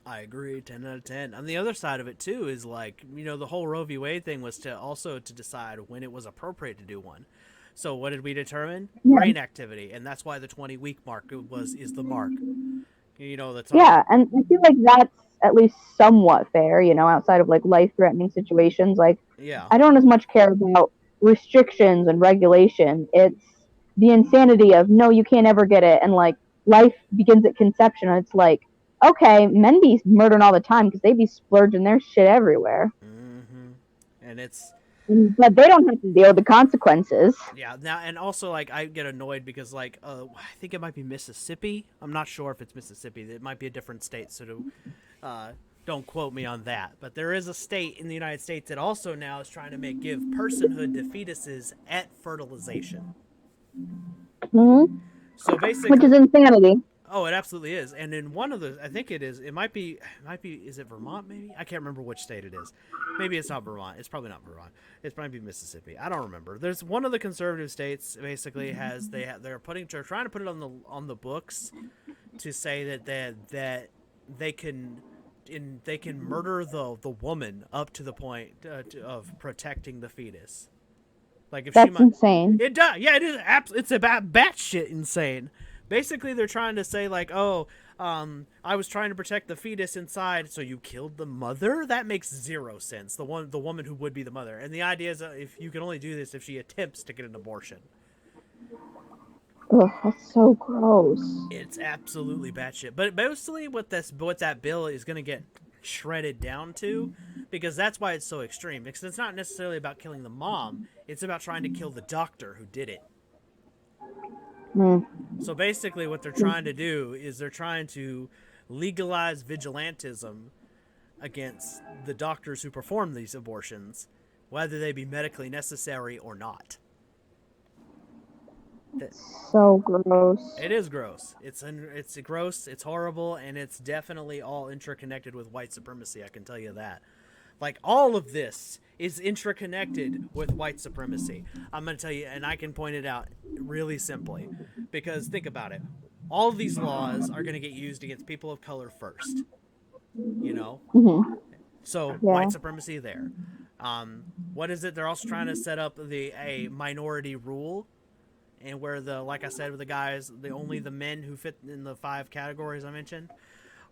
A: I agree, 10 out of 10. On the other side of it too is like, the whole Roe v. Wade thing was to decide when it was appropriate to do one. So what did we determine?
B: Yeah.
A: Brain activity, and that's why the 20-week mark is the mark. That's
B: yeah, and I feel like that's at least somewhat fair, outside of like life-threatening situations. Like,
A: yeah.
B: I don't as much care about restrictions and regulation. It's the insanity of no, you can't ever get it, and like life begins at conception. And it's like, okay, men be murdering all the time because they be splurging their shit everywhere.
A: Mm-hmm. And it's
B: but they don't have to deal with the consequences.
A: yeah. Now and also like I get annoyed because like I think it might be Mississippi. I'm not sure if it's Mississippi. It might be a different state. So don't quote me on that. But there is a state in the United States that also now is trying to give personhood to fetuses at fertilization.
B: Mm-hmm.
A: So basically,
B: which is insanity.
A: Oh, it absolutely is. And in one of the, I think it is. It might be. Is it Vermont? Maybe I can't remember which state it is. Maybe it's not Vermont. It's probably not Vermont. It might be Mississippi. I don't remember. There's one of the conservative states. Basically, they're trying to put it on the books to say that they can murder the woman up to the point of protecting the fetus. Like if
B: that's insane.
A: It does. Yeah, it is. It's about batshit insane. Basically, they're trying to say like, I was trying to protect the fetus inside, so you killed the mother. That makes zero sense. The woman who would be the mother, and the idea is if you can only do this if she attempts to get an abortion.
B: Ugh, that's so gross.
A: It's absolutely batshit. But mostly, what that bill is going to get shredded down to, because that's why it's so extreme. Because it's not necessarily about killing the mom; it's about trying to kill the doctor who did it.
B: Mm.
A: So basically, what they're trying to do is they're trying to legalize vigilantism against the doctors who perform these abortions, whether they be medically necessary or not.
B: So gross.
A: It is gross. It's gross. It's horrible, and it's definitely all interconnected with white supremacy. I can tell you that. Like, all of this is interconnected with white supremacy. I'm going to tell you, and I can point it out really simply, because think about it. All of these laws are going to get used against people of color first. You know,
B: Mm-hmm.
A: so
B: Yeah.
A: white supremacy there. What is it? They're also trying to set up a minority rule, and where like I said, with the guys, only the men who fit in the 5 categories I mentioned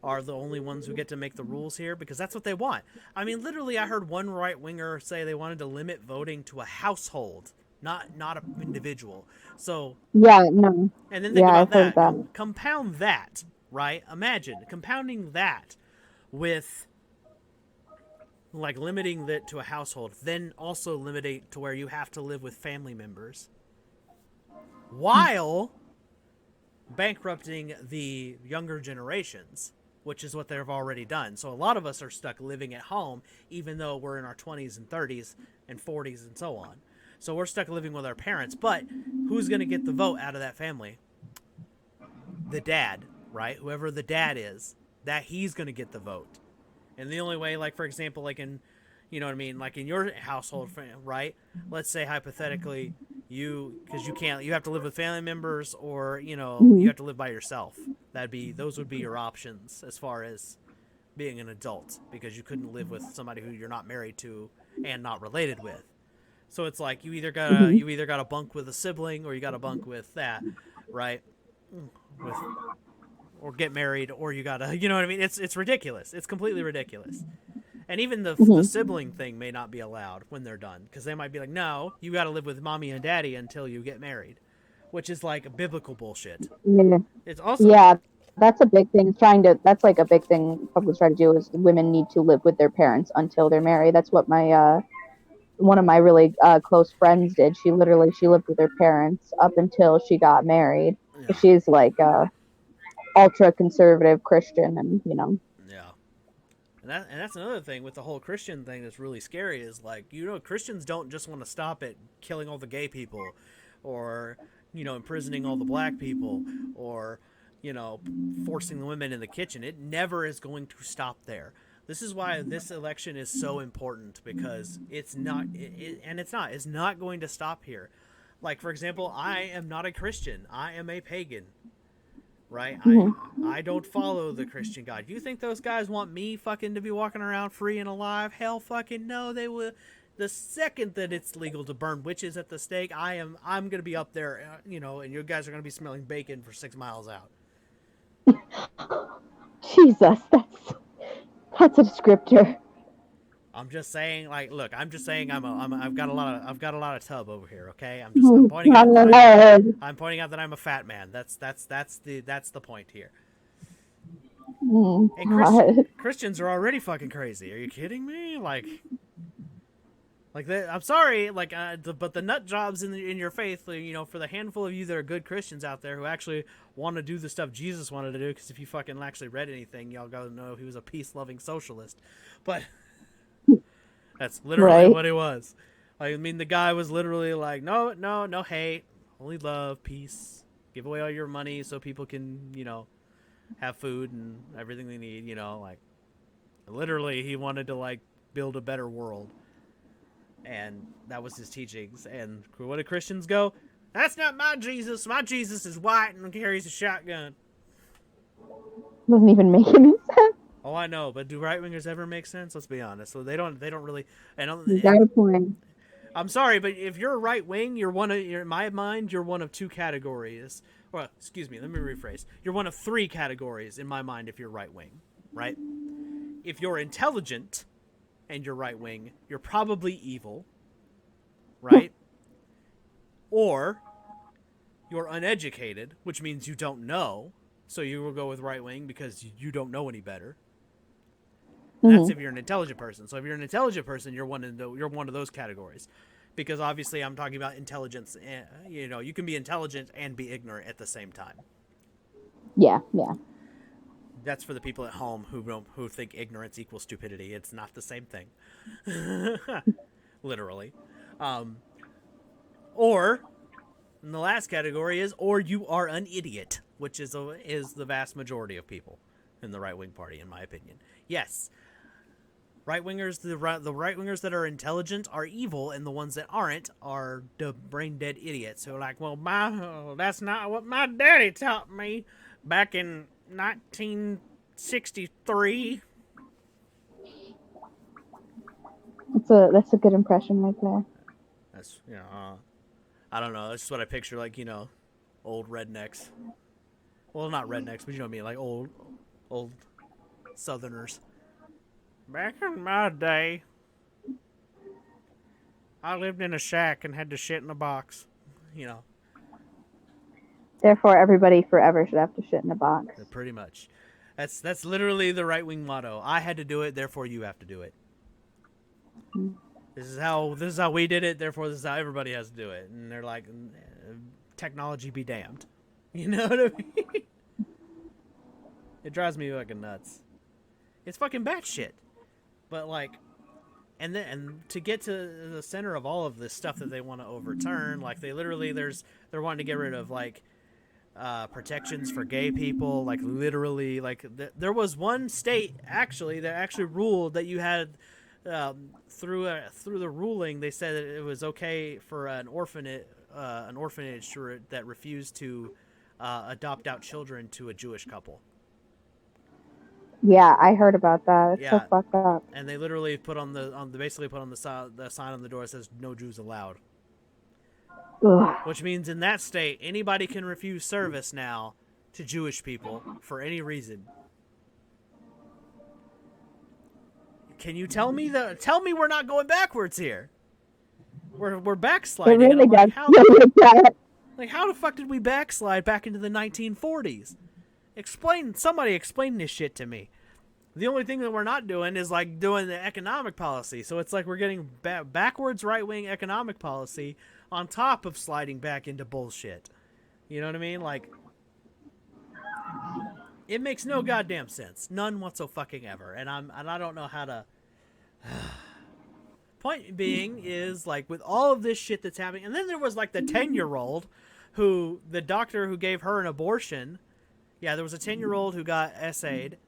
A: are the only ones who get to make the rules here, because that's what they want. I mean, literally, I heard one right winger say they wanted to limit voting to a household, not an individual. So
B: Yeah, no.
A: and then think
B: Yeah,
A: about
B: I've heard
A: that.
B: that.
A: Compound that, right? Imagine compounding that with like limiting that to a household, then also limiting to where you have to live with family members, while bankrupting the younger generations, which is what they've already done. So a lot of us are stuck living at home, even though we're in our 20s and 30s and 40s and so on. So we're stuck living with our parents. But who's going to get the vote out of that family? The dad, right? Whoever the dad is, that he's going to get the vote. And the only way, like, for example, like in, you know what I mean, like in your household, right? Let's say hypothetically, because you have to live with family members, or, you know, you have to live by yourself. Those would be your options as far as being an adult, because you couldn't live with somebody who you're not married to and not related with. So it's like you either gotta bunk with a sibling, or you gotta bunk with that, right? With or get married, or you gotta, you know what I mean? It's ridiculous. It's completely ridiculous. And even the sibling thing may not be allowed when they're done, because they might be like, no, you got to live with mommy and daddy until you get married, which is like a biblical bullshit.
B: Yeah.
A: It's also
B: Yeah, that's a big thing. That's like a big thing Republicans try to do, is women need to live with their parents until they're married. That's what my one of my really close friends did. She lived with her parents up until she got married.
A: yeah,
B: She's like ultra conservative Christian, and
A: yeah. And that's another thing with the whole Christian thing that's really scary, is like, you know, Christians don't just want to stop at killing all the gay people, or, you know, imprisoning all the black people, or, you know, forcing the women in the kitchen. It never is going to stop there. This is why this election is so important, because it's not going to stop here. Like, for example, I am not a Christian. I am a pagan. Right? I don't follow the Christian God. You think those guys want me fucking to be walking around free and alive? Hell fucking no, they will. The second that it's legal to burn witches at the stake, I'm gonna be up there, you know, and you guys are gonna be smelling bacon for 6 miles out.
B: Jesus, that's a descriptor.
A: I'm just saying, like, look, I'm just saying, I've got a lot of tub over here. Okay, I'm pointing out that I'm a fat man. That's the point here. And Christians are already fucking crazy. Are you kidding me? Like that. I'm sorry, like, but the nut jobs in your faith, you know, for the handful of you that are good Christians out there who actually want to do the stuff Jesus wanted to do, because if you fucking actually read anything, y'all gotta know he was a peace-loving socialist. But that's literally what he was. I mean, the guy was literally like, no hate, only love, peace. Give away all your money so people can, you know, have food and everything they need, you know, like, literally he wanted to, like, build a better world. And that was his teachings. And what do Christians go? That's not my Jesus. My Jesus is white and carries a shotgun.
B: Doesn't even make any sense.
A: Oh, I know, but do right wingers ever make sense? Let's be honest. So they don't really.
B: You got a point.
A: I'm sorry, but if you're a right wing, in my mind, you're one of 2 categories. Or excuse me, let me rephrase. You're one of 3 categories in my mind if you're right wing, right? If you're intelligent and you're right wing, you're probably evil, right? Or you're uneducated, which means you don't know, so you will go with right wing because you don't know any better. That's
B: Mhm.
A: if you're an intelligent person. So if you're an intelligent person, you're one of those categories, because obviously I'm talking about intelligence. You know, you can be intelligent and be ignorant at the same time.
B: Yeah, yeah.
A: That's for the people at home who think ignorance equals stupidity. It's not the same thing, literally. Um, or and the last category is, or you are an idiot, which is the vast majority of people in the right wing party, in my opinion. Yes, right wingers, the right wingers that are intelligent are evil, and the ones that aren't are the brain dead idiots who are like, well, that's not what my daddy taught me back in 1963.
B: That's a good impression right there.
A: That's I don't know. That's just what I picture, like, old rednecks. Well, not rednecks, but you know what I mean, like old Southerners. Back in my day, I lived in a shack and had to shit in a box. You know,
B: Therefore, everybody forever should have to shit in a box.
A: pretty much. That's literally the right wing motto. I had to do it, therefore you have to do it. This is how we did it, therefore this is how everybody has to do it. And they're like, technology be damned. You know what I mean? It drives me fucking nuts. It's fucking batshit. But like, and to get to the center of all of this stuff that they want to overturn, like they're wanting to get rid of like protections for gay people, like literally, like there was one state actually that actually ruled that you had through the ruling, they said that it was okay for an orphanage that refused to adopt out children to a Jewish couple.
B: Yeah, I heard about that. It's so
A: Yeah.
B: fucked up.
A: And they literally put on the sign on the door that says "No Jews allowed,"
B: Ugh.
A: which means in that state anybody can refuse service now to Jewish people for any reason. Can you tell me we're not going backwards here? We're
B: It
A: backsliding.
B: really
A: And I'm
B: does
A: like,
B: feel like that.
A: like, how the fuck did we backslide back into the 1940s? Somebody explain this shit to me. The only thing that we're not doing is like doing the economic policy. So it's like we're getting backwards right-wing economic policy on top of sliding back into bullshit. You know what I mean? Like, it makes no goddamn sense. None whatsoever. And I don't know how to. Point being is, like, with all of this shit that's happening, and then there was like the 10-year-old who the doctor who gave her an abortion. Yeah, there was a 10-year-old who got essayed,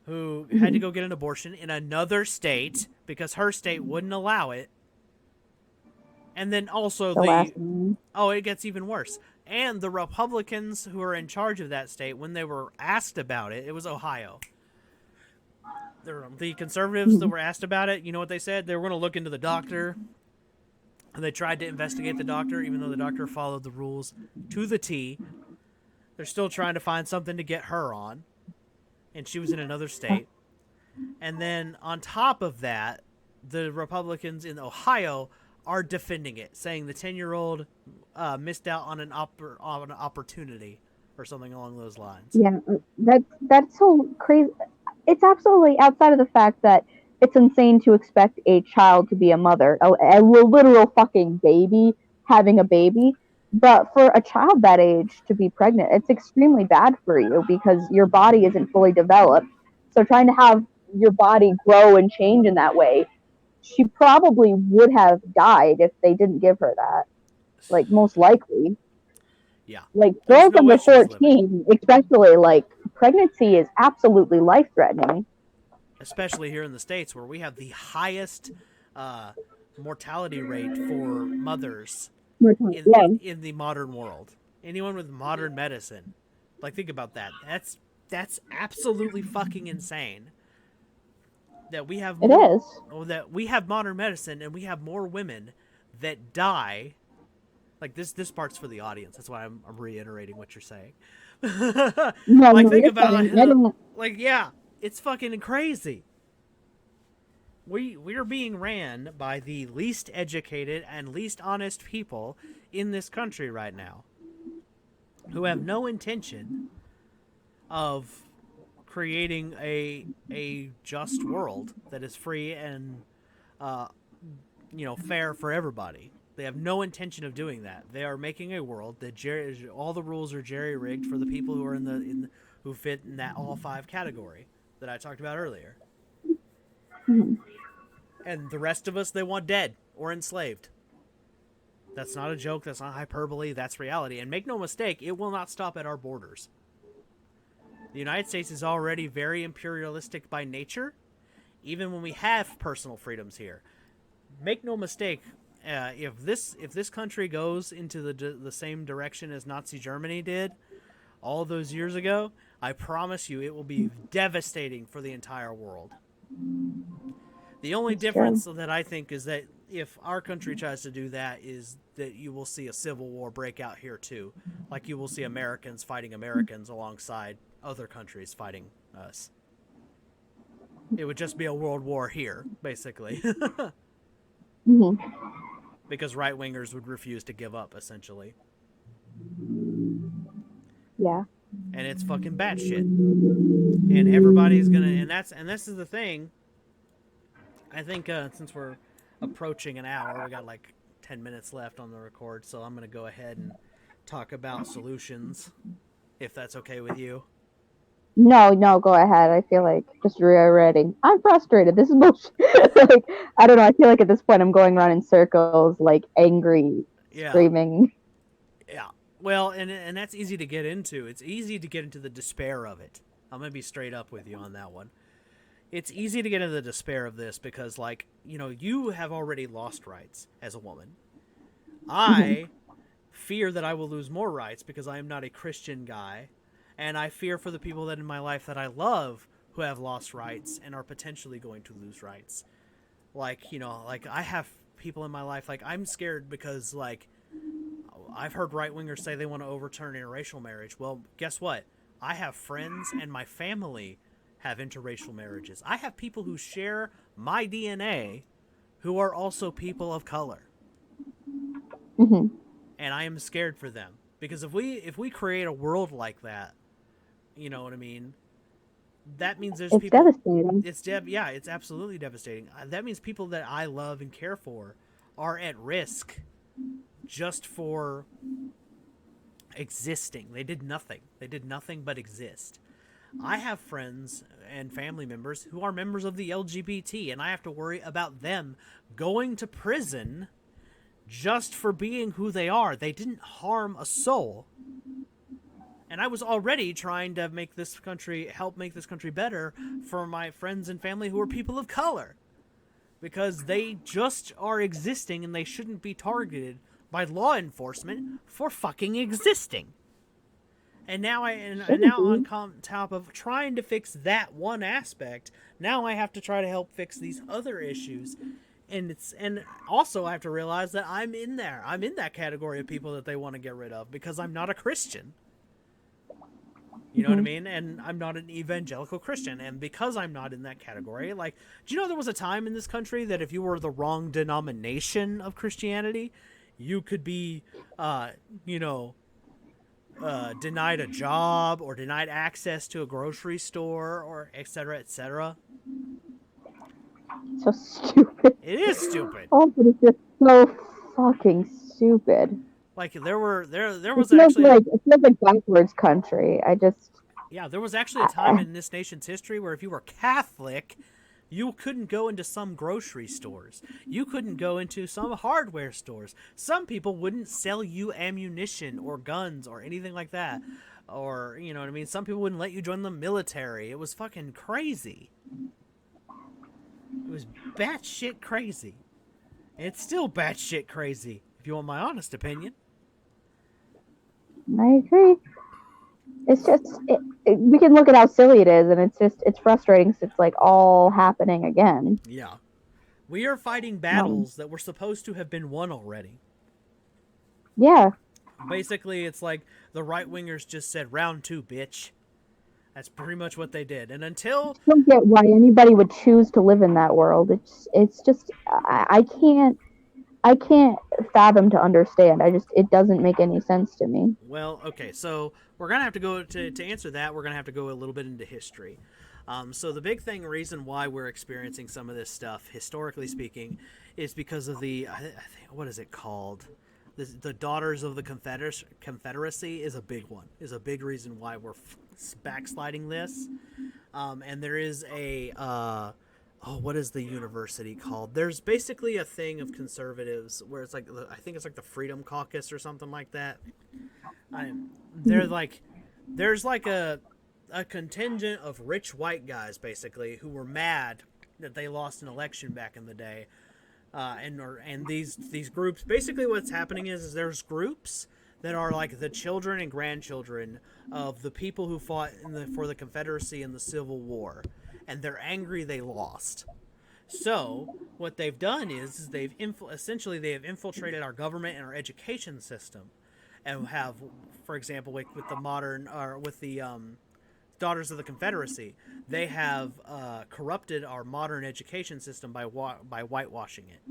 A: who had to go get an abortion in another state because her state wouldn't allow it. And then also it gets even worse. And the Republicans who are in charge of that state, when they were asked about it, it was Ohio. The conservatives that were asked about it, you know what they said? They were going to look into the doctor. And they tried to investigate the doctor, even though the doctor followed the rules to the T. They're still trying to find something to get her on. And she was in another state. And then on top of that, the Republicans in Ohio are defending it, saying the 10-year-old missed out on an opportunity or something along those lines.
B: Yeah, that's so crazy. It's absolutely outside of the fact that it's insane to expect a child to be a mother, a literal fucking baby having a baby. But for a child that age to be pregnant, it's extremely bad for you because your body isn't fully developed. So trying to have your body grow and change in that way, she probably would have died if they didn't give her that. Like, most likely.
A: Yeah.
B: Like,
A: There's
B: girls
A: no way
B: under
A: she was living.
B: 14, especially, like, pregnancy is absolutely life-threatening.
A: Especially here in the States, where we have the highest mortality rate for mothers in the modern world. Anyone with modern medicine, like, think about that. That's absolutely fucking insane. That we have that we have modern medicine and we have more women that die. Like, this part's for the audience. That's why I'm reiterating what you're saying. Think about it. Like, yeah, it's fucking crazy. We're being ran by the least educated and least honest people in this country right now, who have no intention of creating a just world that is free and uh, fair for everybody. They have no intention of doing that. They are making a world that all the rules are jerry rigged for the people who are who fit in that all five category that I talked about earlier.
B: Mhm.
A: And the rest of us, they want dead or enslaved. That's not a joke. That's not hyperbole. That's reality. And make no mistake, it will not stop at our borders. The United States is already very imperialistic by nature, even when we have personal freedoms here. Make no mistake, if this country goes into the same direction as Nazi Germany did all those years ago, I promise you it will be devastating for the entire world. The only difference that I think is that if our country tries to do that is that you will see a civil war break out here too. Like you will see Americans fighting Americans alongside other countries fighting us. It would just be a world war here, basically.
B: Mhm.
A: Because right-wingers would refuse to give up, essentially.
B: Yeah.
A: And it's fucking batshit. And everybody's gonna, and this is the thing. I think since we're approaching an hour, we got like 10 minutes left on the record, so I'm gonna go ahead and talk about solutions, if that's okay with you.
B: No, go ahead. I feel like just reiterating. I'm frustrated. This is bullshit. Like, I don't know. I feel like at this point I'm going around in circles, like angry, screaming.
A: Yeah. Well, and that's easy to get into. It's easy to get into the despair of it. I'm gonna be straight up with you on that one. It's easy to get into the despair of this because, like, you have already lost rights as a woman. I fear that I will lose more rights because I am not a Christian guy. And I fear for the people that in my life that I love who have lost rights and are potentially going to lose rights. Like, like I have people in my life, like I'm scared because, like, I've heard right-wingers say they want to overturn interracial marriage. Well, guess what? I have friends and my family have interracial marriages. I have people who share my DNA who are also people of color.
B: Mm-hmm.
A: And I am scared for them. Because if we create a world like that, you know what I mean? That means there's people.
B: Devastating.
A: It's absolutely devastating. That means people that I love and care for are at risk just for existing. They did nothing. They did nothing but exist. I have friends and family members who are members of the LGBT, and I have to worry about them going to prison just for being who they are. They didn't harm a soul. And I was already trying to help make this country better for my friends and family who are people of color. Because they just are existing and they shouldn't be targeted by law enforcement for fucking existing. And now on top of trying to fix that one aspect, now I have to try to help fix these other issues. And also I have to realize that I'm in there. I'm in that category of people that they want to get rid of because I'm not a Christian. You know what I mean? And I'm not an evangelical Christian. And because I'm not in that category, like, do you know there was a time in this country that if you were the wrong denomination of Christianity, you could be, denied a job or denied access to a grocery store or et cetera, et cetera.
B: So stupid.
A: It is stupid.
B: Oh, but it's just so fucking stupid.
A: Like there was
B: it feels like backwards country.
A: There was actually a time in this nation's history where if you were Catholic, you couldn't go into some grocery stores. You couldn't go into some hardware stores. Some people wouldn't sell you ammunition or guns or anything like that. Or, you know what I mean? Some people wouldn't let you join the military. It was fucking crazy. It was batshit crazy. And it's still batshit crazy, if you want my honest opinion.
B: I agree. It's just, we can look at how silly it is, and it's frustrating because it's like all happening again.
A: Yeah. We are fighting battles that were supposed to have been won already.
B: Yeah.
A: Basically, it's like the right-wingers just said, round 2, bitch. That's pretty much what they did. And until...
B: I don't get why anybody would choose to live in that world. It's just, I can't I can't fathom to understand. It doesn't make any sense to me.
A: Well, okay, so we're gonna have to go to answer that. We're gonna have to go a little bit into history. So the big reason why we're experiencing some of this stuff, historically speaking, is because of what is it called? The Daughters of the Confederacy is a big one. Is a big reason why we're backsliding this. And there is what is the university called? There's basically a thing of conservatives where it's like, I think it's like the Freedom Caucus or something like that. There's like a contingent of rich white guys basically who were mad that they lost an election back in the day, and these groups, basically what's happening is there's groups that are like the children and grandchildren of the people who fought for the Confederacy in the Civil War, and they're angry they lost. So what they've done is they've infiltrated our government and our education system, and have, for example, with the modern, or with the Daughters of the Confederacy, they have corrupted our modern education system by whitewashing it.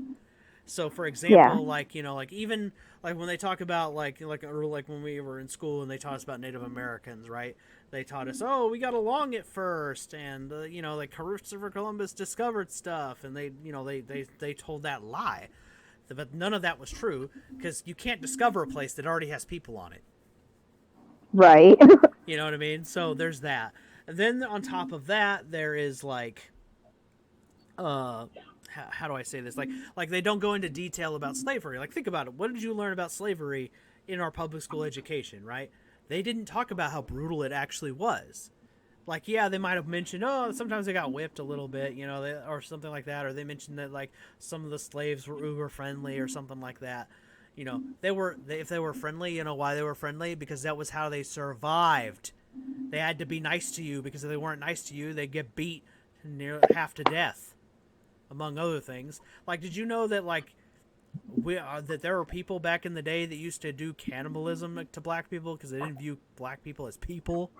A: So, for example, like even like when they talk about like when we were in school and they taught us about Native Americans, right? They taught us, oh, we got along at first, and like Christopher Columbus discovered stuff, and they told that lie, but none of that was true, because you can't discover a place that already has people on it.
B: Right.
A: You know what I mean? So there's that. And then on top of that, there is like, how do I say this? Like they don't go into detail about slavery. Like, think about it. What did you learn about slavery in our public school education, right? They didn't talk about how brutal it actually was. Like, yeah, they might have mentioned, oh, sometimes they got whipped a little bit, or something like that. Or they mentioned that, like, some of the slaves were uber friendly or something like that. If they were friendly, why they were friendly? Because that was how they survived. They had to be nice to you, because if they weren't nice to you, they'd get beat near half to death, among other things. Like, did you know that, like, that there were people back in the day that used to do cannibalism to black people because they didn't view black people as people?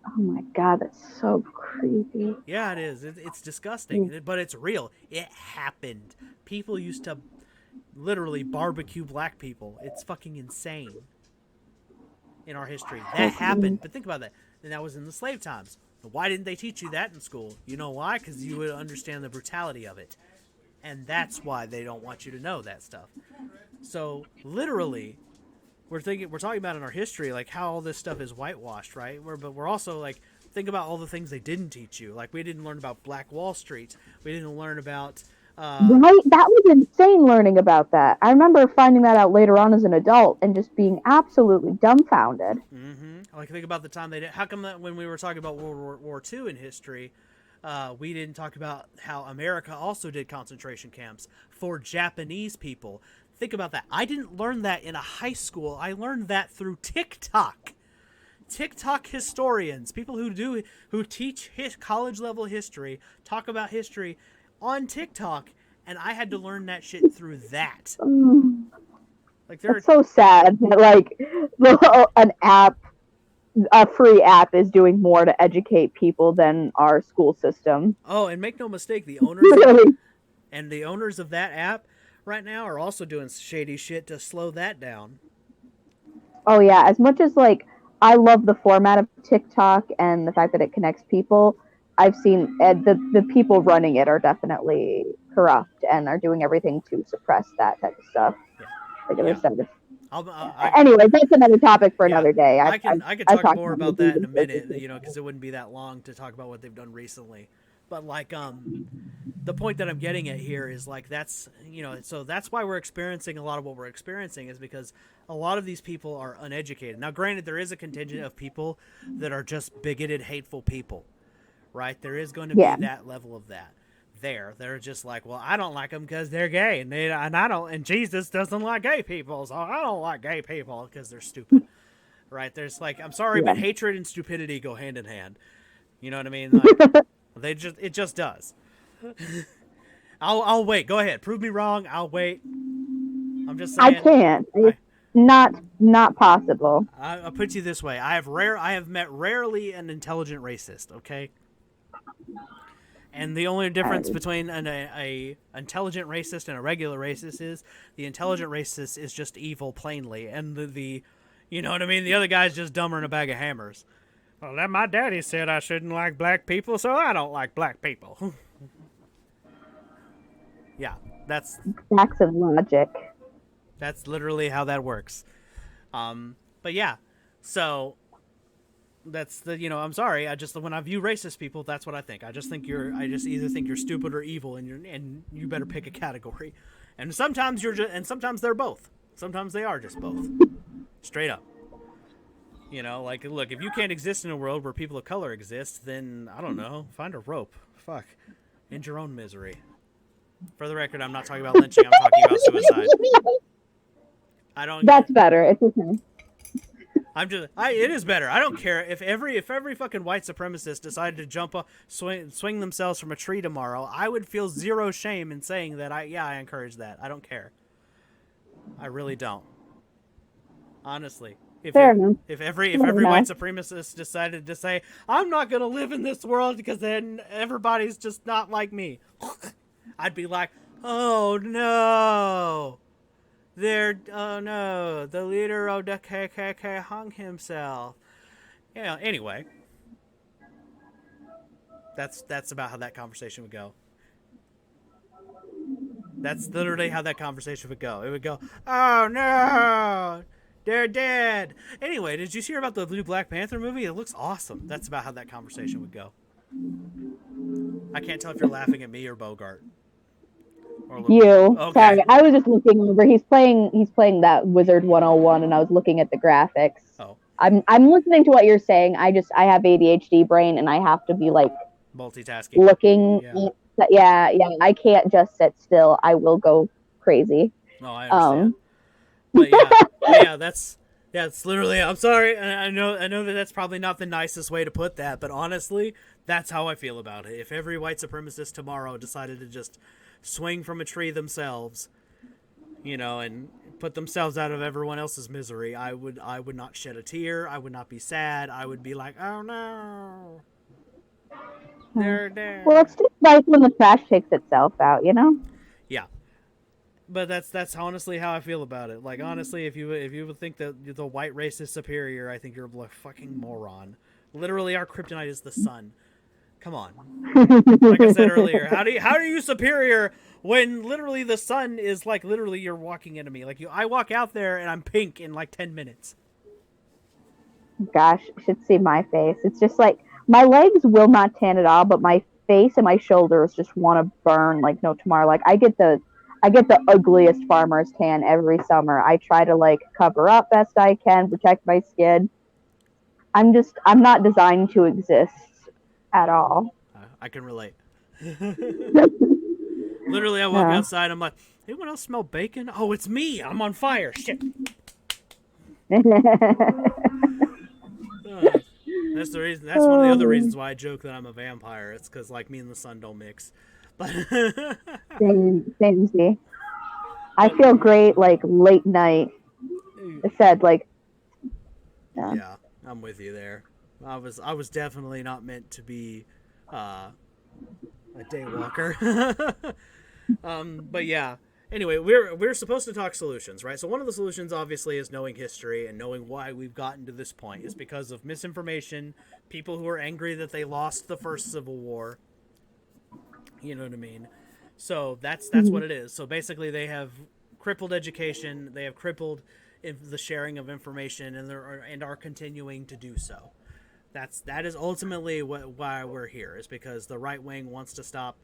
B: Oh my God, that's so creepy.
A: Yeah, it is. It's disgusting, but it's real. It happened. People used to literally barbecue black people. It's fucking insane in our history. That happened. But think about that. And that was in the slave times. Why didn't they teach you that in school? You know why? Because you would understand the brutality of it. And that's why they don't want you to know that stuff. So literally, we're talking about in our history, like how all this stuff is whitewashed, right? But we're also like, think about all the things they didn't teach you. Like, we didn't learn about Black Wall Street. We didn't learn about
B: right? That was insane learning about that. I remember finding that out later on as an adult and just being absolutely dumbfounded.
A: Mm-hmm. Like, think about the time they did. How come that when we were talking about World War II in history, we didn't talk about how America also did concentration camps for Japanese people? Think about that. I didn't learn that in a high school. I learned that through TikTok. TikTok historians, people who teach college level history, talk about history on TikTok, and I had to learn that shit through that. Like,
B: it's so sad that like a free app is doing more to educate people than our school system.
A: Oh, and make no mistake, the owners of that app right now are also doing shady shit to slow that down.
B: Oh yeah, as much as like I love the format of TikTok and the fact that it connects people, I've seen the people running it are definitely corrupt and are doing everything to suppress that type of stuff. Anyway, that's another topic for another day.
A: I could talk more about that in a minute, because it wouldn't be that long to talk about what they've done recently. But like, the point that I'm getting at here is like, that's so that's why we're experiencing a lot of what we're experiencing, is because a lot of these people are uneducated. Now, granted, there is a contingent of people that are just bigoted, hateful people. Right, there is going to be that level of that. They're just like, well, I don't like them because they're gay, and Jesus doesn't like gay people, so I don't like gay people because they're stupid. Right? There's like, I'm sorry, but hatred and stupidity go hand in hand. You know what I mean? Like, it just does. I'll wait. Go ahead, prove me wrong. I'll wait. I'm just saying.
B: I can't. It's not possible.
A: I'll put you this way: I have met rarely an intelligent racist. Okay. And the only difference between a intelligent racist and a regular racist is the intelligent racist is just evil plainly, and the you know what I mean? The other guy's just dumber than a bag of hammers. Well, that my daddy said I shouldn't like black people, so I don't like black people. Yeah, that's
B: Facts of logic.
A: literally how that works. But yeah, so that's the I'm sorry. I just when I view racist people, that's what I think. I just either think you're stupid or evil, and you better pick a category. And sometimes sometimes they're both. Sometimes they are just both. Straight up. Like, look, if you can't exist in a world where people of color exist, then, I don't know, find a rope. Fuck. End your own misery. For the record, I'm not talking about lynching, I'm talking about suicide.
B: That's better. It's okay.
A: It is better. I don't care if every fucking white supremacist decided to jump up, swing themselves from a tree tomorrow. I would feel zero shame in saying that I encourage that. I don't care. I really don't. Honestly. If every white supremacist decided to say, I'm not going to live in this world because then everybody's just not like me, I'd be like, oh no, the leader of the KKK hung himself. Anyway, that's about how that conversation would go. That's literally how that conversation would go. It would go, oh no, they're dead. Anyway, did you hear about the new Black Panther movie? It looks awesome. That's about how that conversation would go. I can't tell if you're laughing at me or Bogart.
B: You.
A: Okay.
B: Sorry, I was just looking over. He's playing that Wizard 101, and I was looking at the graphics.
A: Oh.
B: I'm listening to what you're saying. I have ADHD brain, and I have to be like
A: multitasking.
B: Looking. Yeah. I can't just sit still. I will go crazy.
A: No, I understand. But it's literally. I'm sorry. I know that that's probably not the nicest way to put that, but honestly, that's how I feel about it. If every white supremacist tomorrow decided to just swing from a tree themselves, and put themselves out of everyone else's misery, I would not shed a tear. I would not be sad. I would be like, oh no, they're dead.
B: Well, it's just like when the trash takes itself out,
A: Yeah. But that's honestly how I feel about it. Like, honestly, if you would think that the white race is superior, I think you're a fucking moron. Literally, our kryptonite is the sun. Come on. Like I said earlier, how are you superior when literally the sun is like literally you're walking into me? Like I walk out there and I'm pink in like 10 minutes.
B: Gosh, you should see my face. It's just like my legs will not tan at all, but my face and my shoulders just want to burn like no tomorrow. Like I get the ugliest farmer's tan every summer. I try to like cover up best I can, protect my skin. I'm not designed to exist at all.
A: I can relate. Literally, I walk outside, I'm like, anyone else smell bacon? Oh, it's me. I'm on fire. Shit. That's the reason. That's one of the other reasons why I joke that I'm a vampire. It's because like me and the sun don't mix. But
B: same. I feel great like late night. I said like.
A: Yeah, I'm with you there. I was definitely not meant to be a daywalker. But yeah. Anyway, we're supposed to talk solutions, right? So one of the solutions obviously is knowing history and knowing why we've gotten to this point. Is because of misinformation, people who are angry that they lost the first Civil War. You know what I mean? So that's what it is. So basically they have crippled education, they have crippled the sharing of information, and are continuing to do so. That is ultimately why we're here, is because the right wing wants to stop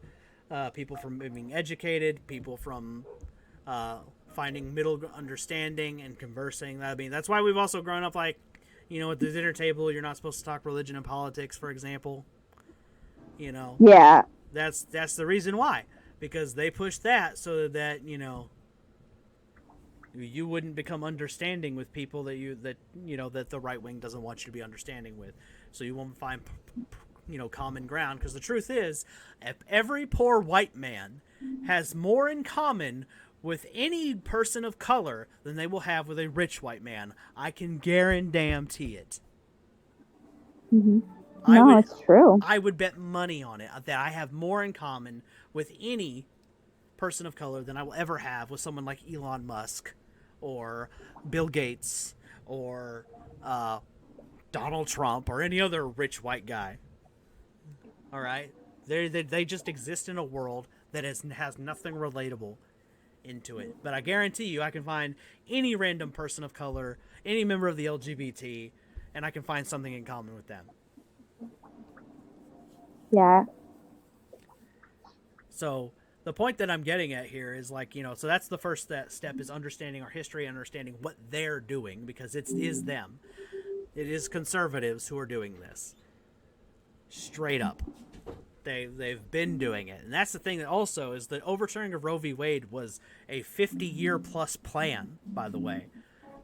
A: people from being educated, people from finding middle understanding and conversing. I mean, that's why we've also grown up like, at the dinner table, you're not supposed to talk religion and politics, for example.
B: Yeah.
A: That's the reason why, because they push that so that you wouldn't become understanding with people that the right wing doesn't want you to be understanding with, so you won't find common ground. Because the truth is, if every poor white man has more in common with any person of color than they will have with a rich white man. I can guarantee it.
B: Mm-hmm. No, it's true.
A: I would bet money on it that I have more in common with any person of color than I will ever have with someone like Elon Musk or Bill Gates or Donald Trump or any other rich white guy. All right, they just exist in a world that has nothing relatable into it. But I guarantee you, I can find any random person of color, any member of the LGBT, and I can find something in common with them.
B: Yeah.
A: So the point that I'm getting at here is like, so that's the first step is understanding our history, understanding what they're doing, because it is them. It is conservatives who are doing this. Straight up. They've been doing it. And that's the thing that also is the overturning of Roe v. Wade was a 50-year plus plan, by the way.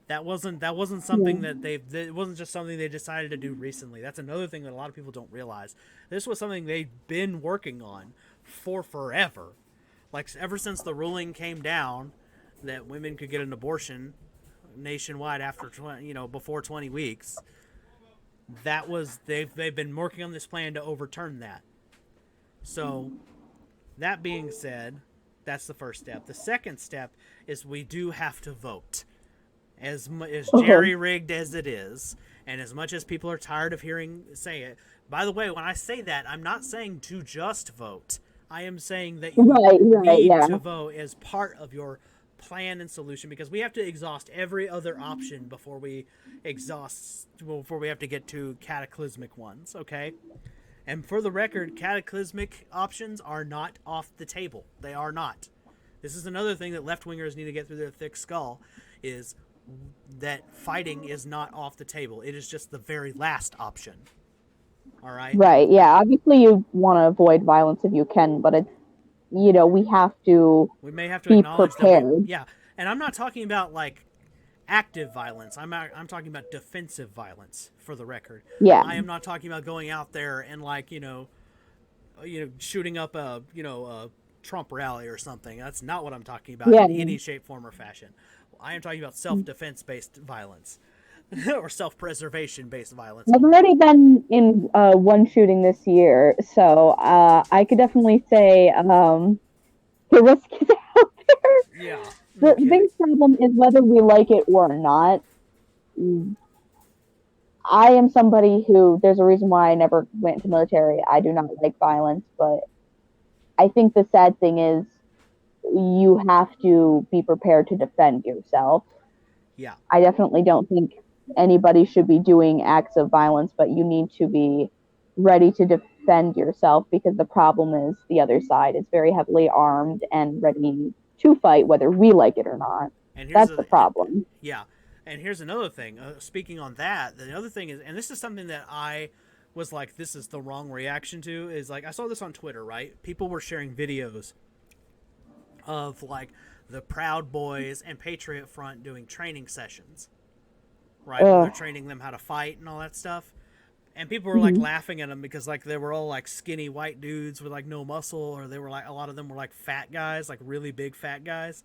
A: That wasn't something that it wasn't just something they decided to do recently. That's another thing that a lot of people don't realize. This was something they've been working on for forever. Like ever since the ruling came down that women could get an abortion nationwide after before 20 weeks. That was they've been working on this plan to overturn that. So, that being said, that's the first step. The second step is we do have to vote. As jerry-rigged as it is, and as much as people are tired of hearing say it. By the way, when I say that, I'm not saying to just vote. I am saying that you need to vote as part of your plan and solution, because we have to exhaust every other option before we have to get to cataclysmic ones, okay? And for the record, cataclysmic options are not off the table. They are not. This is another thing that left-wingers need to get through their thick skull, is that fighting is not off the table. It is just the very last option. All right?
B: Right, yeah. Obviously, you want to avoid violence if you can, but it's, we
A: may have to
B: be
A: acknowledge
B: prepared.
A: That yeah. And I'm not talking about, like, active violence. I'm talking about defensive violence, for the record.
B: Yeah.
A: I am not talking about going out there and, like, shooting up a Trump rally or something. That's not what I'm talking about in any shape, form, or fashion. I am talking about self-defense based violence or self-preservation based violence.
B: I've already been in one shooting this year, so I could definitely say the risk is out there.
A: Yeah.
B: The biggest problem is whether we like it or not. I am somebody who, there's a reason why I never went into military. I do not like violence, but I think the sad thing is you have to be prepared to defend yourself.
A: Yeah.
B: I definitely don't think anybody should be doing acts of violence, but you need to be ready to defend yourself, because the problem is the other side is very heavily armed and ready to fight whether we like it or not. And that's the problem.
A: Yeah. And here's another thing. Speaking on that, the other thing is, and this is something that I was like, this is the wrong reaction to, is like, I saw this on Twitter, right? People were sharing videos of like the Proud Boys and Patriot Front doing training sessions, right? They're training them how to fight and all that stuff. And people were like laughing at them because like they were all like skinny white dudes with like no muscle, or they were like, a lot of them were like fat guys, like really big fat guys.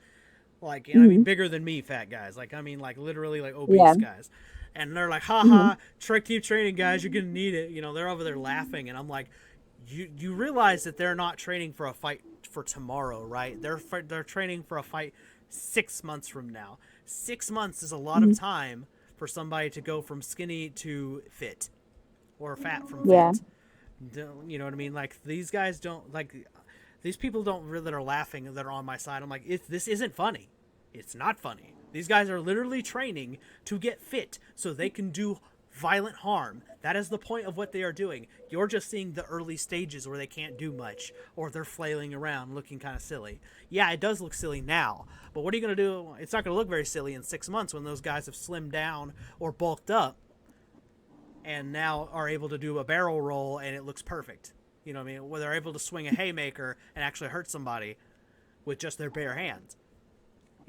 A: Like, I mean, bigger than me fat guys. Like, I mean, like literally like obese guys. And they're like, haha, keep training, guys. You're going to need it. They're over there laughing. And I'm like, you realize that they're not training for a fight for tomorrow, right? They're training for a fight 6 months from now. 6 months is a lot of time for somebody to go from skinny to fit, or fat from fit. You know what I mean? Like, these guys don't, like, these people don't really, that are laughing, that are on my side. I'm like, this isn't funny. It's not funny. These guys are literally training to get fit so they can do violent harm. That is the point of what they are doing. You're just seeing the early stages where they can't do much, or they're flailing around looking kind of silly. Yeah, it does look silly now, but what are you going to do? It's not going to look very silly in 6 months when those guys have slimmed down or bulked up and now are able to do a barrel roll and it looks perfect. You know what I mean? Where they're able to swing a haymaker and actually hurt somebody with just their bare hands.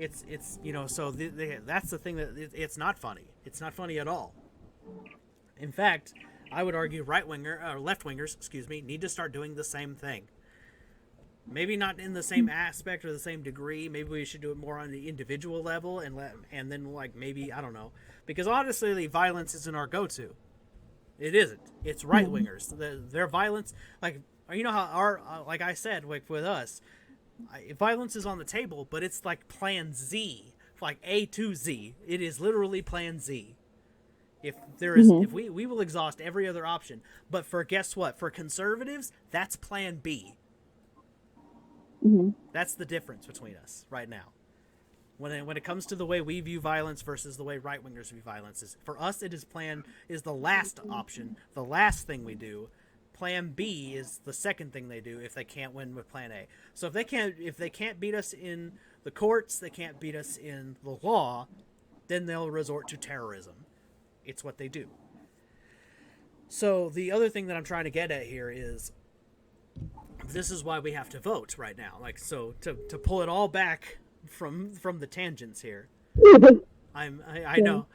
A: It's so that's the thing, that it's not funny. It's not funny at all. In fact, I would argue left-wingers, need to start doing the same thing. Maybe not in the same aspect or the same degree. Maybe we should do it more on the individual level, and then like maybe, I don't know. Because honestly, violence isn't our go-to. It isn't. It's right wingers. Their violence, like you know how our like I said, like with us, violence is on the table, but it's like Plan Z, like A to Z. It is literally Plan Z. If there is, if we will exhaust every other option, but for guess what? For conservatives, that's Plan B. That's the difference between us right now. When it comes to the way we view violence versus the way right wingers view violence, is for us it is the last option, the last thing we do. Plan B is the second thing they do if they can't win with Plan A. So if they can't beat us in the courts, they can't beat us in the law, then they'll resort to terrorism. It's what they do. So the other thing that I'm trying to get at here is this is why we have to vote right now. Like, so to pull it all back from the tangents here. I know,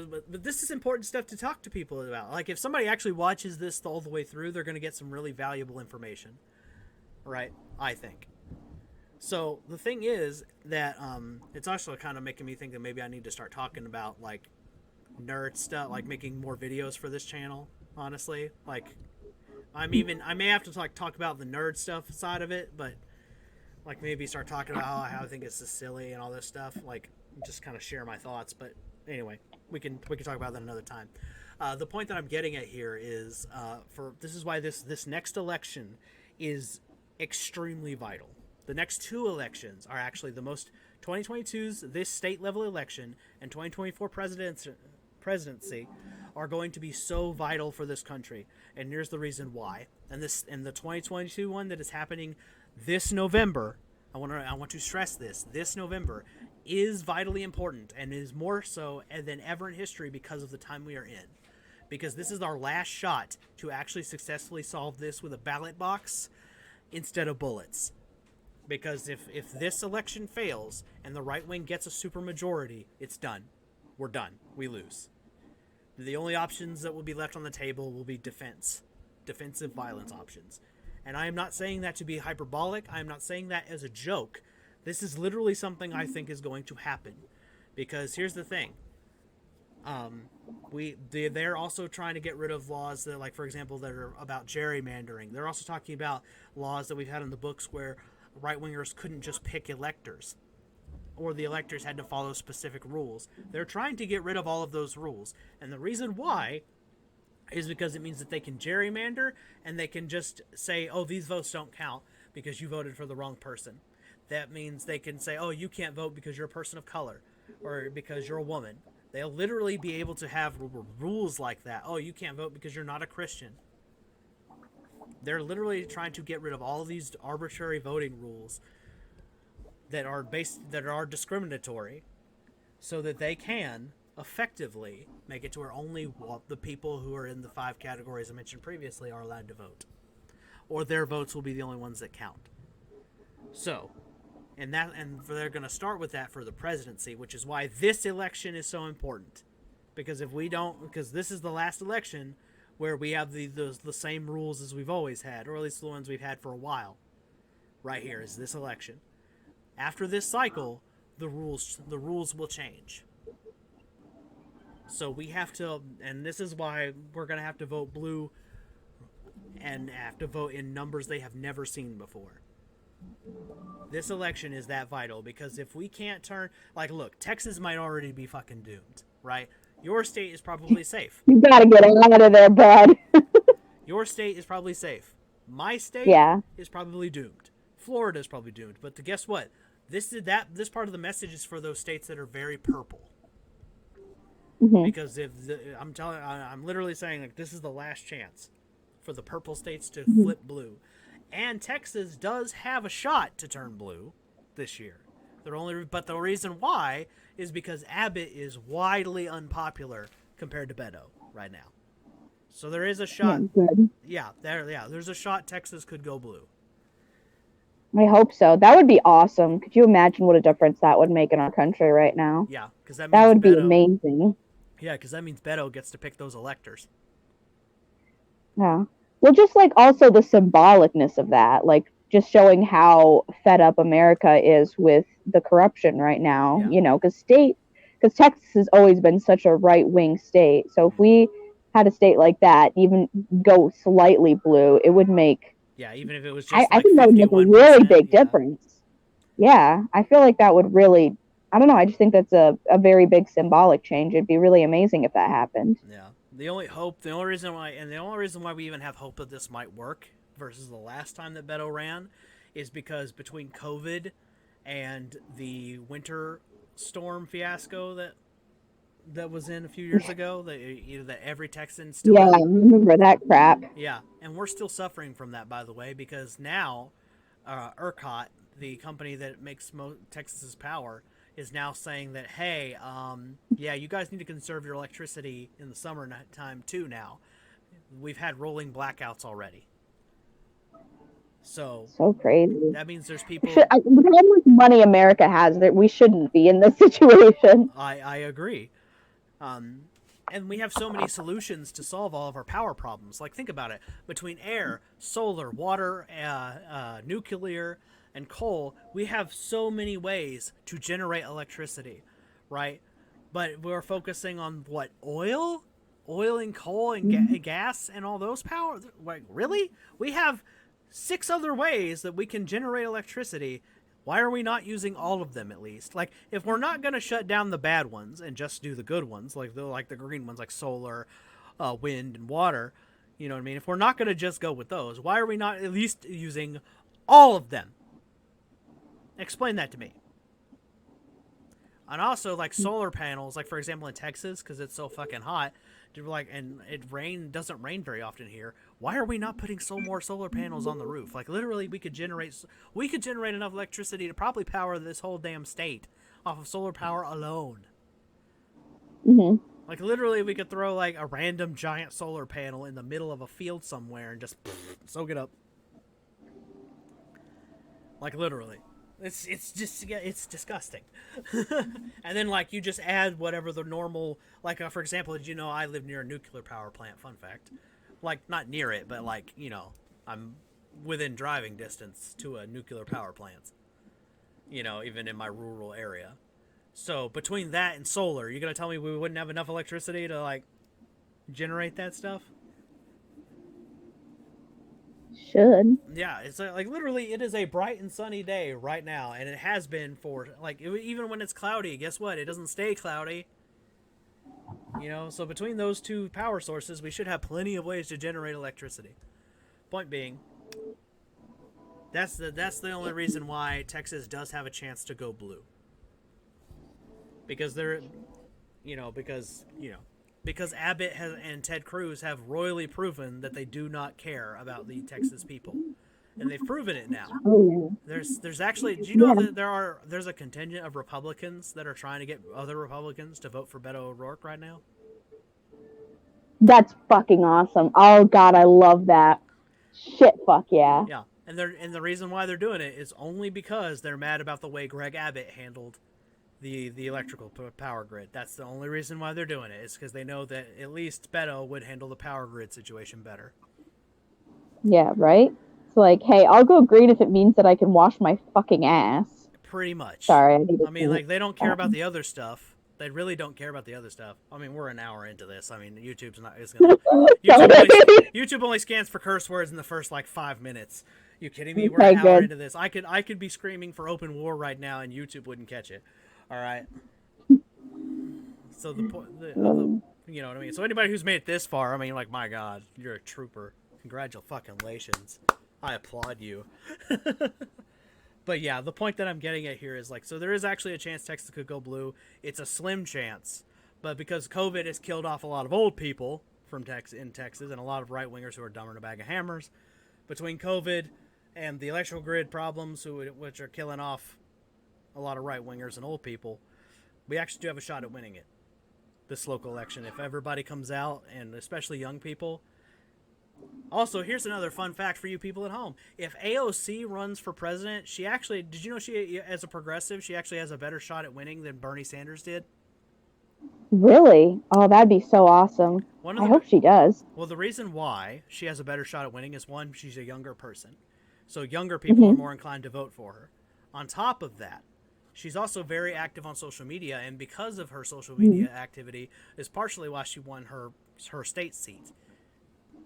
A: but this is important stuff to talk to people about. Like, if somebody actually watches this all the way through, they're going to get some really valuable information, right? I think. So the thing is that it's also kind of making me think that maybe I need to start talking about like nerd stuff, like making more videos for this channel. Honestly, like I may have to talk about the nerd stuff side of it, but like maybe start talking about how I think it's silly and all this stuff. Like just kind of share my thoughts. But anyway, we can talk about that another time. The point that I'm getting at here is this is why this next election is extremely vital. The next two elections are actually the most 2022's this state level election and 2024 presidency are going to be so vital for this country. And here's the reason why. And the 2022 one that is happening this November, I want to stress this November is vitally important and is more so than ever in history because of the time we are in. Because this is our last shot to actually successfully solve this with a ballot box instead of bullets. Because if this election fails and the right wing gets a supermajority, it's done. We're done. We lose. The only options that will be left on the table will be defensive violence options. And I am not saying that to be hyperbolic. I am not saying that as a joke. This is literally something I think is going to happen. Because here's the thing. They're also trying to get rid of laws that, like, for example, that are about gerrymandering. They're also talking about laws that we've had in the books where right-wingers couldn't just pick electors, or the electors had to follow specific rules. They're trying to get rid of all of those rules. And the reason why is because it means that they can gerrymander and they can just say, oh, these votes don't count because you voted for the wrong person. That means they can say, oh, you can't vote because you're a person of color or because you're a woman. They'll literally be able to have rules like that. Oh, you can't vote because you're not a Christian. They're literally trying to get rid of all of these arbitrary voting rules that are discriminatory, so that they can effectively make it to where only the people who are in the 5 categories I mentioned previously are allowed to vote, or their votes will be the only ones that count. So, and they're going to start with that for the presidency, which is why this election is so important, because because this is the last election where we have the same rules as we've always had, or at least the ones we've had for a while. Right here is this election. After this cycle, the rules will change. So we have to, and this is why we're going to have to vote blue and have to vote in numbers they have never seen before. This election is that vital, because if we can't turn, like, look, Texas might already be fucking doomed, right? Your state is probably safe.
B: You gotta get out of there, bud.
A: Your state is probably safe. My state is probably doomed. Florida is probably doomed. But guess what? This part of the message is for those states that are very purple. Mm-hmm. Because I'm literally saying, like, this is the last chance for the purple states to flip blue. And Texas does have a shot to turn blue this year. But the reason why is because Abbott is widely unpopular compared to Beto right now. So there is a shot. There's a shot Texas could go blue.
B: I hope so. That would be awesome. Could you imagine what a difference that would make in our country right now?
A: Yeah, because that
B: would be amazing.
A: Yeah, because that means Beto gets to pick those electors.
B: Yeah. Well, just like also the symbolicness of that, like just showing how fed up America is with the corruption right now, because Texas has always been such a right-wing state. So if we had a state like that even go slightly blue, it would make.
A: Yeah, even if it was just
B: I
A: like
B: think that would make a
A: 51%.
B: really big
A: Yeah.
B: difference. Yeah, I feel like that would really. I don't know. I just think that's a very big symbolic change. It'd be really amazing if that happened.
A: Yeah. The only reason why we even have hope that this might work versus the last time that Beto ran is because between COVID and the winter storm fiasco that was in a few years ago, that every Texan still
B: Yeah, I remember that crap.
A: yeah, and we're still suffering from that, by the way, because now ERCOT, the company that makes Texas's power, is now saying that, hey, yeah, you guys need to conserve your electricity in the summertime too. Now, we've had rolling blackouts already, so
B: crazy.
A: that means there's people.
B: With how much money America has, that we shouldn't be in this situation.
A: I agree. And we have so many solutions to solve all of our power problems. Like, think about it. Between air, solar, water, nuclear, and coal, we have so many ways to generate electricity, right? But we're focusing on what? Oil and coal and gas and all those power. Like, really? We have 6 other ways that we can generate electricity. Why are we not using all of them at least? Like, if we're not going to shut down the bad ones and just do the good ones, like the green ones, like solar, wind, and water, you know what I mean? If we're not going to just go with those, why are we not at least using all of them? Explain that to me. And also, like, solar panels, like, for example, in Texas, because it's so fucking hot, and doesn't rain very often here. Why are we not putting more solar panels on the roof? Like, literally, we could generate enough electricity to probably power this whole damn state off of solar power alone.
B: Mm-hmm.
A: Like, literally, we could throw like a random giant solar panel in the middle of a field somewhere and just soak it up. Like, literally. It's disgusting. And then, like, you just add whatever the normal, like, for example, did you know I live near a nuclear power plant? Fun fact. Like, not near it, but, like, you know, I'm within driving distance to a nuclear power plant. You know, even in my rural area. So between that and solar, you're gonna tell me we wouldn't have enough electricity to, like, generate that stuff?
B: Should.
A: Yeah, it's like literally, it is a bright and sunny day right now, and it has been for like even when it's cloudy. Guess what? It doesn't stay cloudy. You know, so between those two power sources, we should have plenty of ways to generate electricity. Point being, that's the only reason why Texas does have a chance to go blue. Because because Abbott and Ted Cruz have royally proven that they do not care about the Texas people, and they've proven it now.
B: Oh,
A: There's actually, do you know that there's a contingent of Republicans that are trying to get other Republicans to vote for Beto O'Rourke right now?
B: that's fucking awesome. Oh God, I love that. Shit, fuck yeah.
A: Yeah, and the reason why they're doing it is only because they're mad about the way Greg Abbott handled the electrical power grid. That's the only reason why they're doing it. It's because they know that at least Beto would handle the power grid situation better.
B: Yeah, right? It's like, hey, I'll go green if it means that I can wash my fucking ass.
A: Pretty much.
B: Sorry.
A: I mean, like, they don't care about the other stuff. They really don't care about the other stuff. I mean, we're an hour into this. I mean, YouTube's not. It's gonna, YouTube only scans for curse words in the first like 5 minutes. You kidding me? We're an hour into this. I could be screaming for open war right now, and YouTube wouldn't catch it. All right. So you know what I mean. So anybody who's made it this far, I mean, like, my God, you're a trooper. Congratulations. I applaud you. But yeah, the point that I'm getting at here is, like, so there is actually a chance Texas could go blue. It's a slim chance, but because COVID has killed off a lot of old people in Texas, and a lot of right wingers who are dumber than a bag of hammers, between COVID and the electrical grid problems, which are killing off a lot of right wingers and old people, we actually do have a shot at winning it. This local election, if everybody comes out, and especially young people. Also, here's another fun fact for you people at home. If AOC runs for president, did you know she, as a progressive, she actually has a better shot at winning than Bernie Sanders did?
B: Really? Oh, that'd be so awesome. I hope she does.
A: Well, the reason why she has a better shot at winning is, one, she's a younger person. So younger people are more inclined to vote for her. On top of that, She's also very active on social media, and because of her social media activity, is partially why she won her state seat.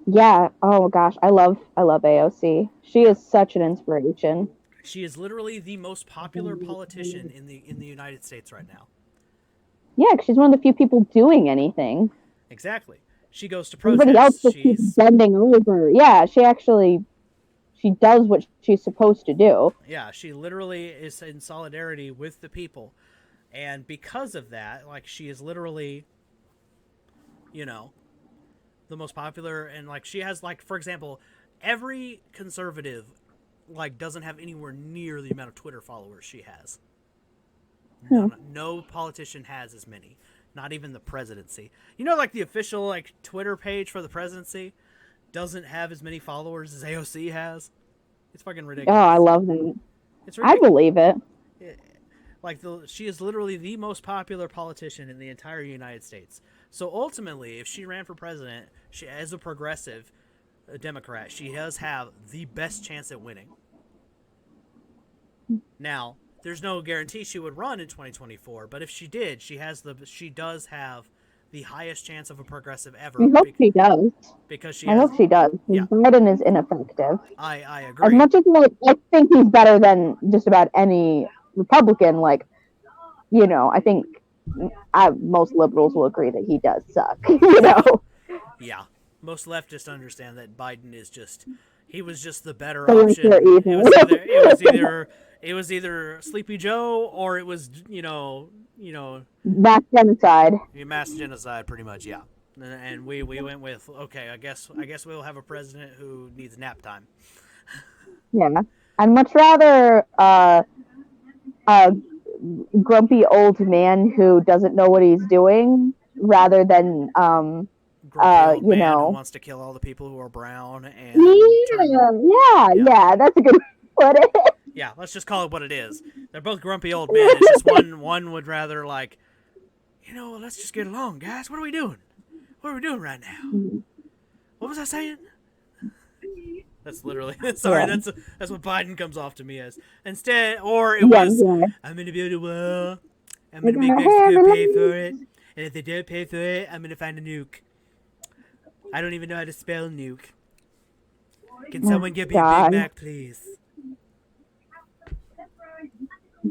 B: Yeah. Oh gosh, I love AOC. She
A: Yeah,
B: is such an inspiration.
A: she is literally the most popular politician in the United States right now.
B: Yeah, 'cause she's one of the few people doing anything.
A: Exactly. She goes to
B: Everybody else
A: protests.
B: just keeps
A: She's
B: bending over. Yeah, she does what she's supposed to do.
A: yeah, she literally is in solidarity with the people. And because of that, like she is literally, you know, the most popular and like she has like for example, every conservative like doesn't have anywhere near the amount of Twitter followers she has.
B: Hmm.
A: No politician has as many. Not even the presidency. You know, like the official like Twitter page for the presidency doesn't have as many followers as AOC has. It's fucking
B: Oh, I
A: ridiculous.
B: love that.
A: It's
B: I
A: ridiculous.
B: believe it.
A: Like she is literally the most popular politician in the entire United States. So ultimately, if she ran for president, she as a progressive Democrat, she does have the best chance at winning. Now, there's no guarantee she would run in 2024, but if she did, she does have the highest chance of a progressive ever
B: I hope she does.
A: because she
B: I
A: has
B: hope she does.
A: yeah,
B: Biden is ineffective.
A: I
B: As
A: agree.
B: much as I think he's better than just about any Republican, like, I think most liberals will agree that he does suck.
A: Yeah. Yeah. Most leftists understand that Biden is just he was just the better
B: The lesser
A: option. It
B: evil.
A: was either Sleepy Joe or it was
B: Mass genocide.
A: mass genocide pretty much, yeah. And we went with okay, I guess we'll have a president who needs nap time.
B: Yeah. I'd much rather a grumpy old man who doesn't know what he's doing rather than
A: Grumpy old
B: you
A: man who
B: know.
A: wants to kill all the people who are brown and turn
B: Yeah, that's a good way to put it.
A: yeah, let's just call it what it is. They're both grumpy old men. It's just one would rather like, let's just get along, guys. What are we doing? What are we doing right now? What was I saying? That's literally sorry.
B: Yeah.
A: That's what Biden comes off to me as. Instead, or it
B: Yeah,
A: was,
B: yeah.
A: I'm gonna build a wall. I'm
B: We're
A: gonna make
B: gonna
A: Mexico
B: have
A: pay
B: it.
A: for it, and if they don't pay for it, I'm gonna find a nuke. I don't even know how to spell nuke. Can someone get me a
B: God.
A: Big Mac, please?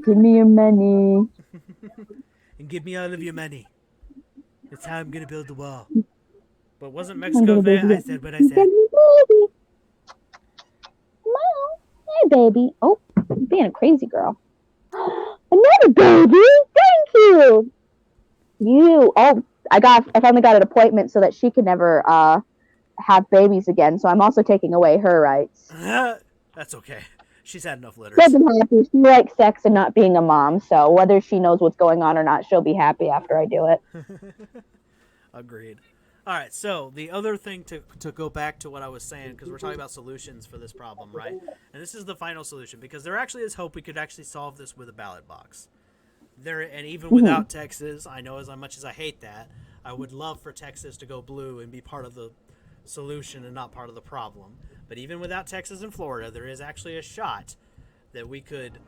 B: Give me your money.
A: And give me all of your money. That's how I'm gonna build the wall. But wasn't
B: I'm
A: Mexico
B: gonna
A: fair?
B: baby
A: I
B: it.
A: said what I
B: Baby,
A: said.
B: baby. Mom. Hey, baby. Oh, I'm being a crazy girl. Another baby. Thank you. Oh, I finally got an appointment so that she can never have babies again. So I'm also taking away her rights.
A: That's okay. She's had enough litters.
B: She'll be happy. She likes sex and not being a mom. So whether she knows what's going on or not, she'll be happy after I do it.
A: Agreed. All right, so the other thing to go back to what I was saying, because we're talking about solutions for this problem, right? And this is the final solution, because there actually is hope we could actually solve this with a ballot box. And even without Texas, I know as much as I hate that, I would love for Texas to go blue and be part of the solution and not part of the problem. But even without Texas and Florida, there is actually a shot that we could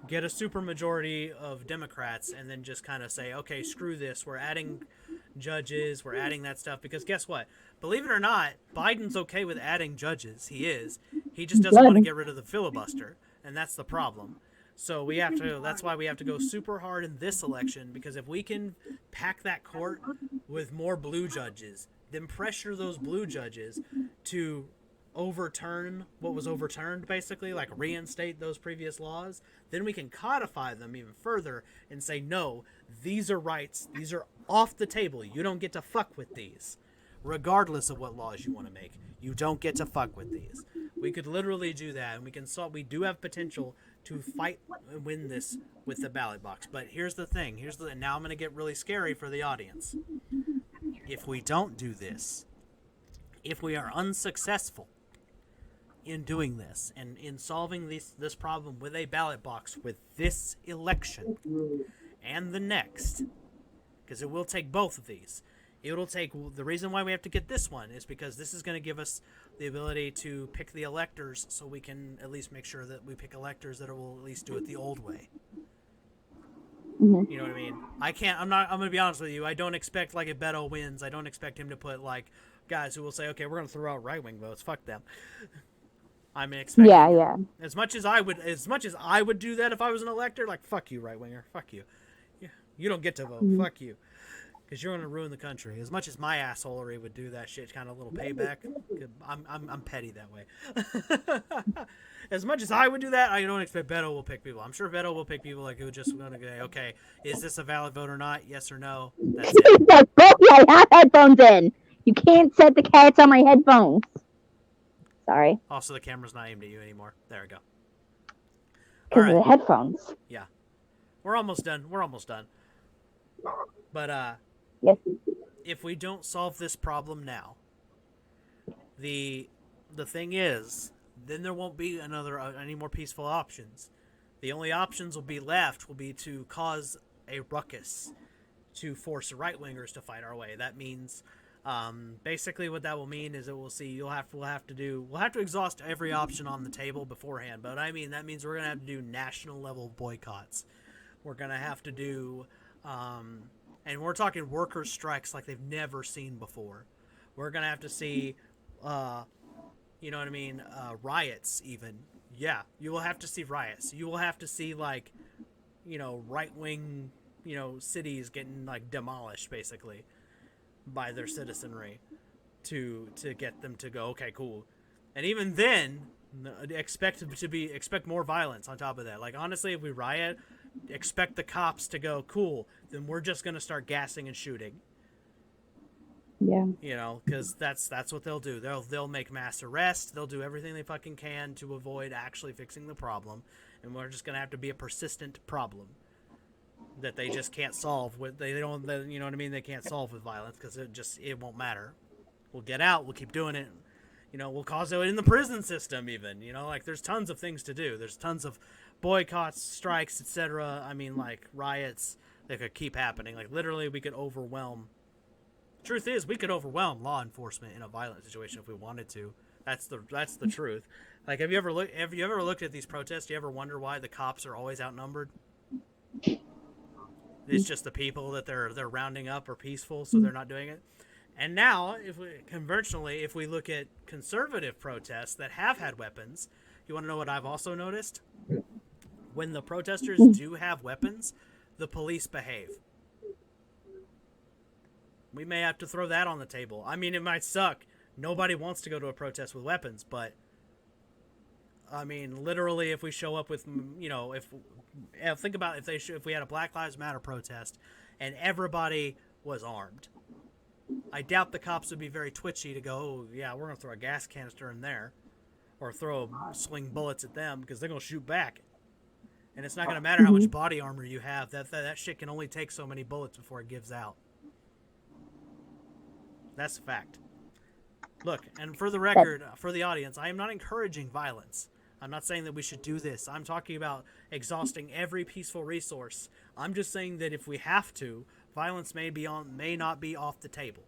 A: get a supermajority of Democrats and then just kind of say, okay, screw this. We're adding judges. We're adding that stuff. Because guess what? Believe it or not, Biden's okay with adding judges. He is. He just doesn't want to get rid of the filibuster. And that's the problem. So that's why we have to go super hard in this election, because if we can pack that court with more blue judges, then pressure those blue judges to overturn what was overturned, basically, like reinstate those previous laws, then we can codify them even further and say, no, these are rights. These are off the table. You don't get to fuck with these. Regardless of what laws you want to make, you don't get to fuck with these. We could literally do that, and we do have potential to fight and win this with the ballot box. But here's the thing. Now I'm going to get really scary for the audience. If we don't do this, if we are unsuccessful in doing this and in solving this problem with a ballot box with this election and the next, because it will take both of these, It'll take the reason why we have to get this one is because this is going to give us the ability to pick the electors, so we can at least make sure that we pick electors that will at least do it the old way.
B: Mm-hmm.
A: You know what I mean? I'm going to be honest with you. I don't expect, like, if Beto wins, I don't expect him to put, like, guys who will say, okay, we're going to throw out right-wing votes. Fuck them. I'm expecting.
B: Yeah.
A: As much as I would do that if I was an elector, like, fuck you, right-winger. Fuck you. You don't get to vote.
B: Mm-hmm.
A: Fuck you. Because you're going to ruin the country. As much as my assholery would do that shit, kind of little payback, I'm petty that way. As much as I would do that, I don't expect Beto will pick people. I'm sure Beto will pick people like who just going to say, okay, is this a valid vote or not? Yes or no? That's it.
B: I have headphones in. You can't set the cats on my headphones. Sorry.
A: Also, the camera's not aimed at you anymore. There we go.
B: Because of the headphones.
A: Yeah. We're almost done. But,
B: Yes.
A: if we don't solve this problem now, the thing is, then there won't be any more peaceful options. The only options will be to cause a ruckus, to force right-wingers to fight our way. That means, basically what that will mean is we'll have to exhaust every option on the table beforehand. But I mean, that means we're going to have to do national level boycotts. We're going to have to do, and we're talking worker strikes like they've never seen before. We're going to have to see, you know what I mean, riots even. Yeah, you will have to see riots. You will have to see, like, you know, right-wing, you know, cities getting, like, demolished, basically, by their citizenry to get them to go, okay, cool. And even then, expect more violence on top of that. Like, honestly, if we riot, expect the cops to go, cool, then we're just going to start gassing and shooting.
B: Yeah.
A: You know, because that's what they'll do. They'll make mass arrests. They'll do everything they fucking can to avoid actually fixing the problem, and we're just gonna have to be a persistent problem that they just can't solve with. They don't. You know what I mean? They can't solve with violence because it won't matter. We'll get out. We'll keep doing it. You know, we'll cause it in the prison system even. You know, like there's tons of things to do. There's tons of boycotts, strikes, etc. I mean, like riots that could keep happening. Like literally, we could overwhelm. Truth is, we could overwhelm law enforcement in a violent situation if we wanted to. That's the truth. Like, have you ever looked at these protests? Do you ever wonder why the cops are always outnumbered? It's just the people that they're rounding up are peaceful, so they're not doing it. And now, if we look at conservative protests that have had weapons, you want to know what I've also noticed? When the protesters do have weapons, the police behave. We may have to throw that on the table. I mean, it might suck. Nobody wants to go to a protest with weapons, but I mean, literally, if we show up with, you know, think about if we had a Black Lives Matter protest and everybody was armed, I doubt the cops would be very twitchy to go, oh, yeah, we're gonna throw a gas canister in there, or swing bullets at them because they're gonna shoot back, and it's not gonna matter how much body armor you have. That shit can only take so many bullets before it gives out. That's a fact. Look, and for the record, for the audience, I am not encouraging violence. I'm not saying that we should do this. I'm talking about exhausting every peaceful resource. I'm just saying that if we have to, violence may not be off the table,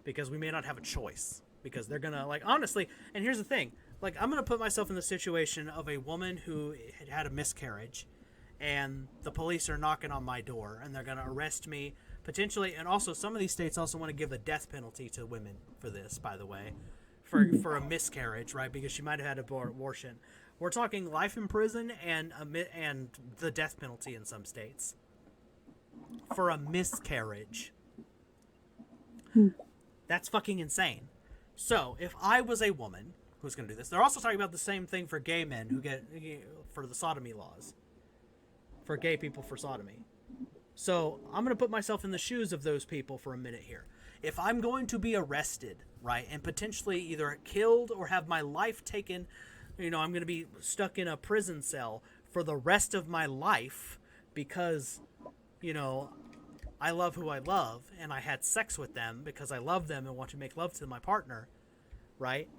A: because we may not have a choice. Because they're gonna, like, honestly, and here's the thing, like, I'm gonna put myself in the situation of a woman who had a miscarriage, and the police are knocking on my door, and they're gonna arrest me. Potentially, and also some of these states also want to give the death penalty to women for this, by the way, for a miscarriage, right? Because she might have had an abortion. We're talking life in prison and the death penalty in some states for a miscarriage. That's fucking insane. So, if I was a woman who's going to do this, they're also talking about the same thing for gay men who get for the sodomy laws, for gay people for sodomy. So I'm going to put myself in the shoes of those people for a minute here. If I'm going to be arrested, right, and potentially either killed or have my life taken, you know, I'm going to be stuck in a prison cell for the rest of my life because, you know, I love who I love and I had sex with them because I love them and want to make love to my partner, right?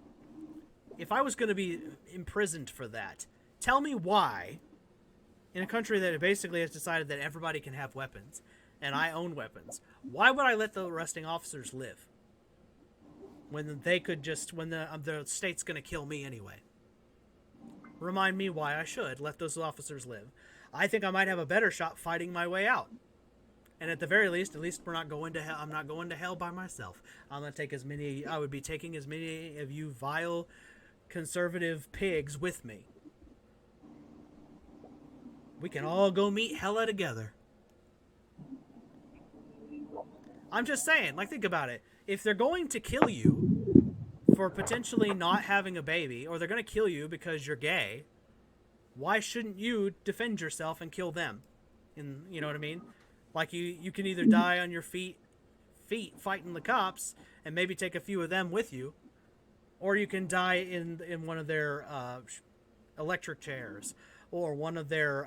A: If I was going to be imprisoned for that, tell me why, in a country that basically has decided that everybody can have weapons, and I own weapons, why would I let the arresting officers live when they could just, when the state's going to kill me anyway? Remind me why I should let those officers live. I think I might have a better shot fighting my way out. And at the very least, we're not going to hell. I'm not going to hell by myself. I'm going to take as many, I would be taking as many of you vile conservative pigs with me. We can all go meet hella together. I'm just saying, like, think about it. If they're going to kill you for potentially not having a baby, or they're going to kill you because you're gay, why shouldn't you defend yourself and kill them? And you know what I mean? Like, you can either die on your feet fighting the cops and maybe take a few of them with you, or you can die in one of their electric chairs or one of their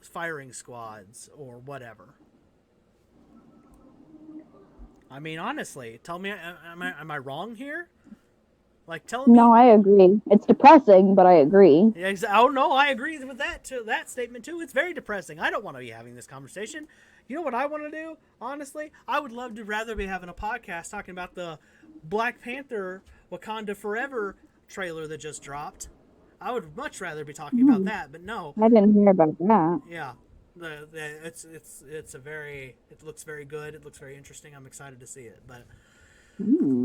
A: firing squads or whatever. I mean, honestly, tell me, am I wrong here? Like, tell me.
B: No, I agree. It's depressing, but I agree.
A: Oh no, I agree with that statement too. It's very depressing. I don't want to be having this conversation. You know what I want to do? Honestly, I would love to rather be having a podcast talking about the Black Panther Wakanda Forever trailer that just dropped. I would much rather be talking about that, but no.
B: I didn't hear about that.
A: Yeah. It's a very, it looks very good. It looks very interesting. I'm excited to see it, but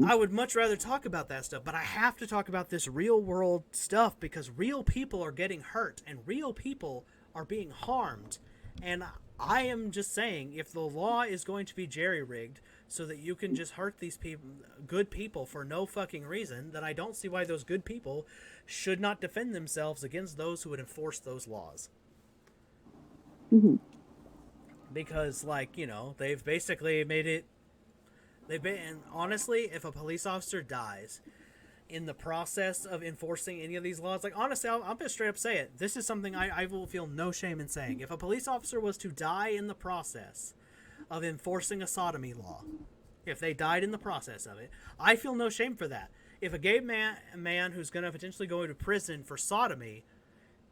A: I would much rather talk about that stuff, but I have to talk about this real world stuff because real people are getting hurt and real people are being harmed. And I am just saying, if the law is going to be jerry-rigged so that you can just hurt these people, good people, for no fucking reason, then I don't see why those good people should not defend themselves against those who would enforce those laws.
B: Mm-hmm.
A: Because, like, you know, they've basically made it. And honestly, if a police officer dies in the process of enforcing any of these laws, like, honestly, I'm going to straight up say it. This is something I will feel no shame in saying. If a police officer was to die in the process of enforcing a sodomy law, if they died in the process of it, I feel no shame for that. If a gay man who's going to potentially go into prison for sodomy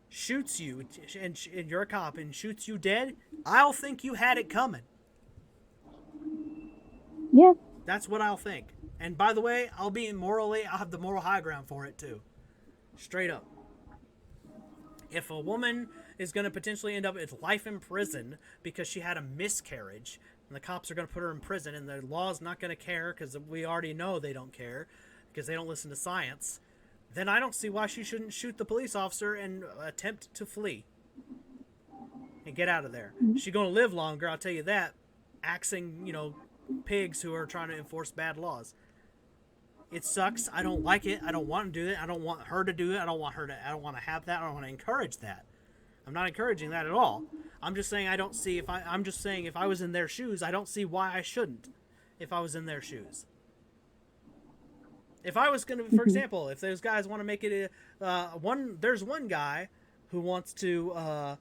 A: shoots you, and you're a cop, and shoots you dead, I'll think you had it coming.
B: Yeah.
A: That's what I'll think. And by the way, I'll have the moral high ground for it too. Straight up. If a woman is going to potentially end up with life in prison because she had a miscarriage, and the cops are going to put her in prison, and the law's not going to care because we already know they don't care because they don't listen to science, then I don't see why she shouldn't shoot the police officer and attempt to flee and get out of there. She's going to live longer, I'll tell you that, axing, you know, pigs who are trying to enforce bad laws. It sucks. I don't like it. I don't want to do it. I don't want her to do it. I don't want to have that. I don't want to encourage that. I'm not encouraging that at all. I'm just saying I'm just saying if I was in their shoes, I don't see why I shouldn't if I was in their shoes. If I was going to, for example, if those guys want to make it there's one guy who wants to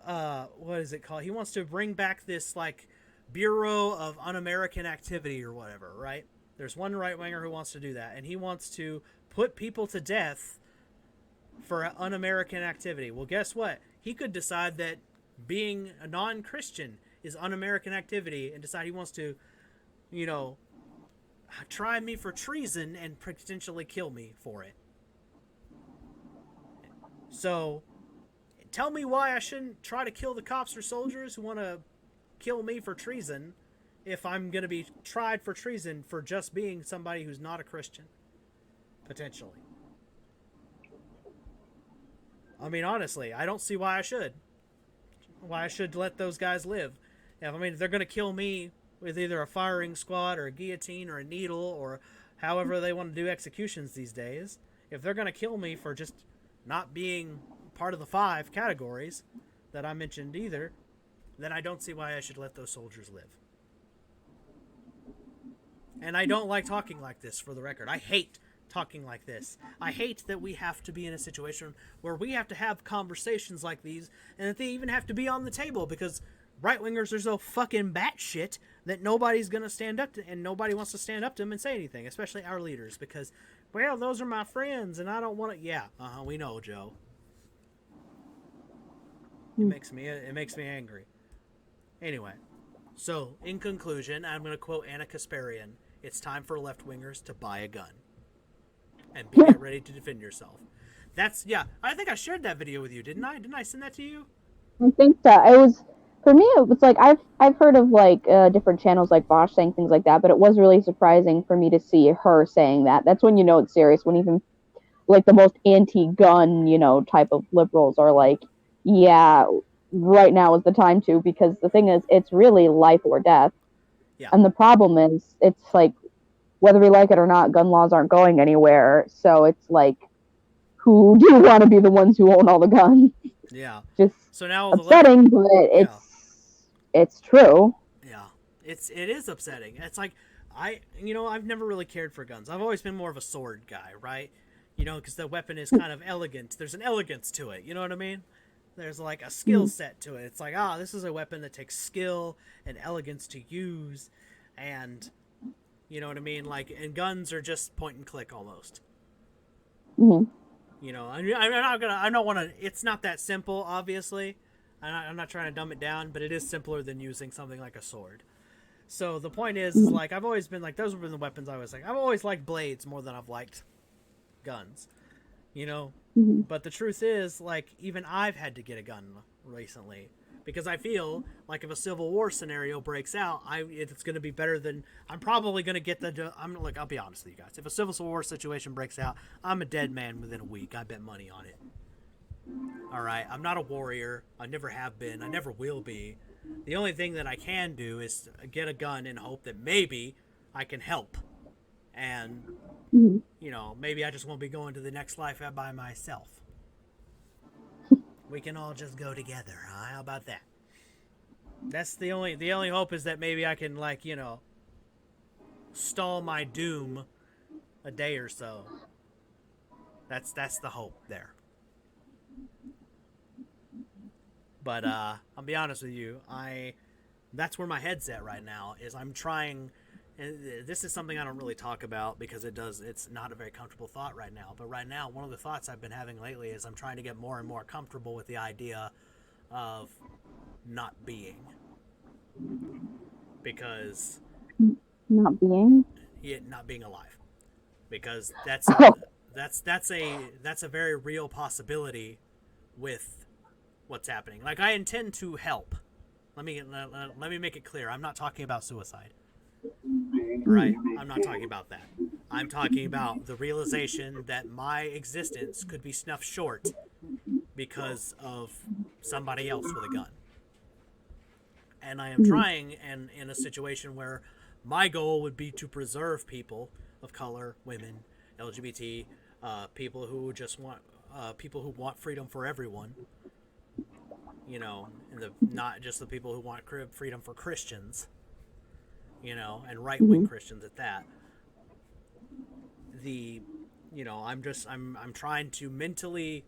A: what is it called? He wants to bring back this, like, Bureau of Un-American Activity or whatever, right? There's one right-winger who wants to do that, and he wants to put people to death for un-American activity. Well, guess what? He could decide that being a non-Christian is un-American activity and decide he wants to, you know, try me for treason and potentially kill me for it. So, tell me why I shouldn't try to kill the cops or soldiers who want to kill me for treason if I'm going to be tried for treason for just being somebody who's not a Christian, potentially. I mean, honestly, I don't see why I should let those guys live. I mean, if they're going to kill me with either a firing squad or a guillotine or a needle or however they want to do executions these days, if they're going to kill me for just not being part of the 5 categories that I mentioned either, then I don't see why I should let those soldiers live. And I don't like talking like this, for the record. I hate talking like this. I hate that we have to be in a situation where we have to have conversations like these, and that they even have to be on the table, because right-wingers are so fucking batshit that nobody's going to stand up to, and nobody wants to stand up to them and say anything, especially our leaders, because, well, those are my friends, and I don't want to... Yeah, we know, Joe. It makes me angry. Anyway, So, in conclusion, I'm going to quote Anna Kasparian: "It's time for left-wingers to buy a gun and get ready to defend yourself." That's yeah. I think I shared that video with you, didn't I? Didn't I send that to you?
B: I think that it was for me. It was like I've heard of like different channels like Bosch saying things like that, but it was really surprising for me to see her saying that. That's when you know it's serious. When even like the most anti-gun, type of liberals are like, yeah, right now is the time to, because the thing is, it's really life or death.
A: Yeah.
B: And the problem is, it's like whether we like it or not, gun laws aren't going anywhere. So it's like, who do you want to be the ones who own all the guns?
A: Yeah.
B: Just
A: So now the left.
B: upsetting, but
A: Yeah.
B: it's true.
A: Yeah. It is upsetting. It's like I've never really cared for guns. I've always been more of a sword guy, right? Because the weapon is kind of elegant. There's an elegance to it. You know what I mean? There's like a skill set to it. It's like, this is a weapon that takes skill and elegance to use, and you know what I mean? Like, and guns are just point and click almost.
B: Mm-hmm.
A: I don't want to. It's not that simple, obviously. I'm not trying to dumb it down, but it is simpler than using something like a sword. So the point is like, I've always been like, those have been the weapons I was like. I've always liked blades more than I've liked guns.
B: Mm-hmm.
A: But the truth is, like, even I've had to get a gun recently because I feel like if a Civil War scenario breaks out, it's going to be better than I'm probably going to get the. I'll be honest with you guys. If a Civil War situation breaks out, I'm a dead man within a week. I bet money on it. All right, I'm not a warrior. I never have been. I never will be. The only thing that I can do is get a gun and hope that maybe I can help. And maybe I just won't be going to the next life by myself. We can all just go together, huh? How about that? That's the only hope is that maybe I can stall my doom a day or so. That's the hope there. But I'll be honest with you, that's where my head's at right now. Is I'm trying. And this is something I don't really talk about because it's not a very comfortable thought right now. But right now, one of the thoughts I've been having lately is I'm trying to get more and more comfortable with the idea of not being. Because
B: not being
A: alive. Because that's
B: oh.
A: a very real possibility with what's happening. Like, I intend to help. Let me make it clear. I'm not talking about suicide. Right? I'm not talking about that. I'm talking about the realization that my existence could be snuffed short because of somebody else with a gun. And I am trying, and in a situation where my goal would be to preserve people of color, women, LGBT, people who just want freedom for everyone. And not just the people who want freedom for Christians. And right-wing Christians at that. I'm trying to mentally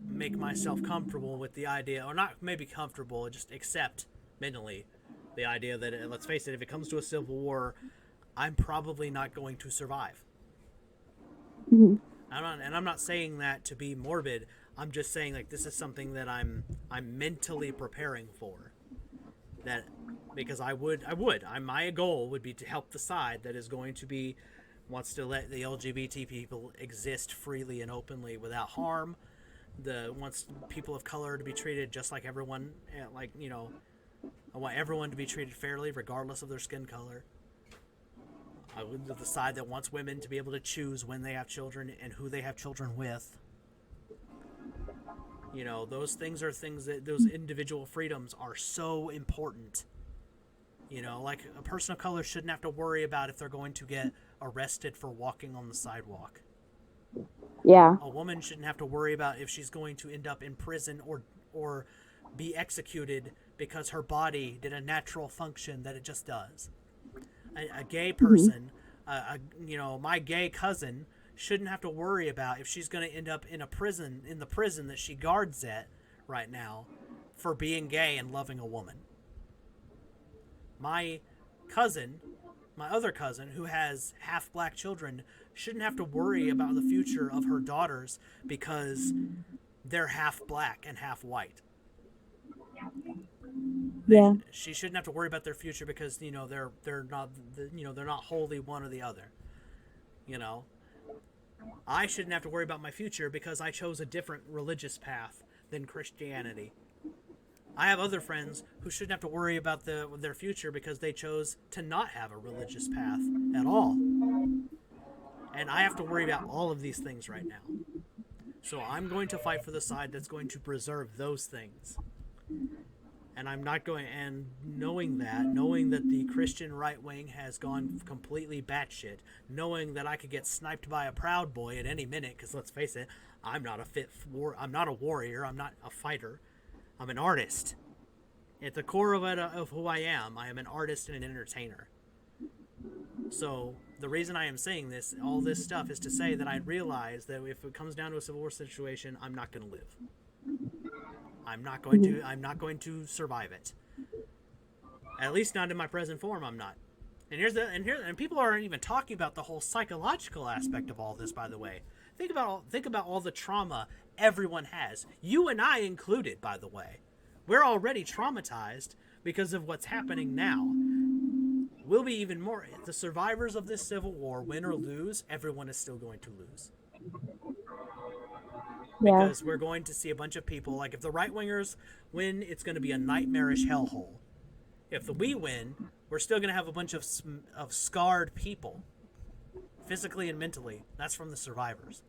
A: make myself comfortable with the idea, or not maybe comfortable, just accept mentally the idea that, let's face it, if it comes to a civil war, I'm probably not going to survive. I'm not saying that to be morbid. I'm just saying, like, this is something that I'm mentally preparing for. That because my goal would be to help the side that is going to be wants to let the LGBT people exist freely and openly without harm. Wants people of color to be treated just like everyone. I want everyone to be treated fairly regardless of their skin color. I would the side that wants women to be able to choose when they have children and who they have children with. Those things are things that those individual freedoms are so important. Like, a person of color shouldn't have to worry about if they're going to get arrested for walking on the sidewalk.
B: Yeah.
A: A woman shouldn't have to worry about if she's going to end up in prison or be executed because her body did a natural function that it just does. A gay person, my gay cousin shouldn't have to worry about if she's going to end up in the prison that she guards at right now for being gay and loving a woman. My other cousin, who has half black children, shouldn't have to worry about the future of her daughters because they're half black and half white.
B: Yeah.
A: She shouldn't have to worry about their future because they're not they're not wholly one or the other. You know, I shouldn't have to worry about my future because I chose a different religious path than Christianity. I have other friends who shouldn't have to worry about their future because they chose to not have a religious path at all. And I have to worry about all of these things right now. So I'm going to fight for the side that's going to preserve those things. And I'm not going, and knowing that the Christian right wing has gone completely batshit, knowing that I could get sniped by a Proud Boy at any minute, because let's face it, I'm not a warrior, I'm not a fighter, I'm an artist. At the core of who I am an artist and an entertainer. So the reason I am saying this, all this stuff, is to say that I realize that if it comes down to a civil war situation, I'm not going to live. I'm not going to survive it. At least not in my present form. I'm not. And people aren't even talking about the whole psychological aspect of all this. By the way, think about all the trauma everyone has. You and I included. By the way, we're already traumatized because of what's happening now. We'll be even more. The survivors of this civil war, win or lose, everyone is still going to lose. Because we're going to see a bunch of people, like if the right-wingers win, it's going to be a nightmarish hellhole. If we win, we're still going to have a bunch of scarred people, physically and mentally. That's from the survivors.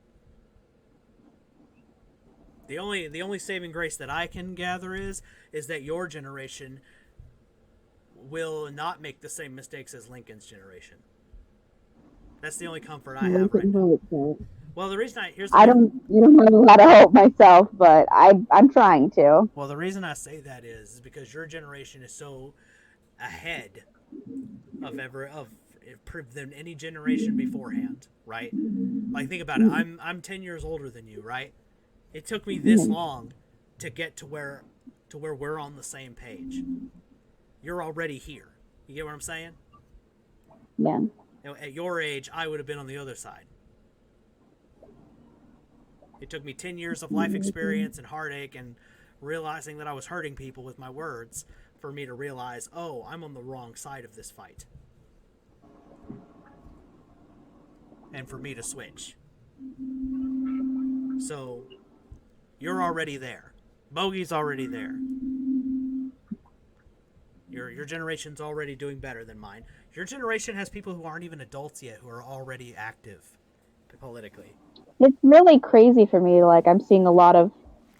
A: The only saving grace that I can gather is that your generation will not make the same mistakes as Lincoln's generation. That's the only comfort I have right now. Well, the reason you
B: don't have a lot of hope myself, but I'm trying to.
A: Well, the reason I say that is because your generation is so ahead of than any generation beforehand, right? Like, think about it. I'm 10 years older than you, right? It took me this long to get to where we're on the same page. You're already here. You get what I'm saying?
B: Yeah.
A: At your age, I would have been on the other side. It took me 10 years of life experience and heartache and realizing that I was hurting people with my words for me to realize, oh, I'm on the wrong side of this fight. And for me to switch. So, you're already there. Bogey's already there. Your generation's already doing better than mine. Your generation has people who aren't even adults yet who are already active politically.
B: It's really crazy for me. Like, I'm seeing a lot of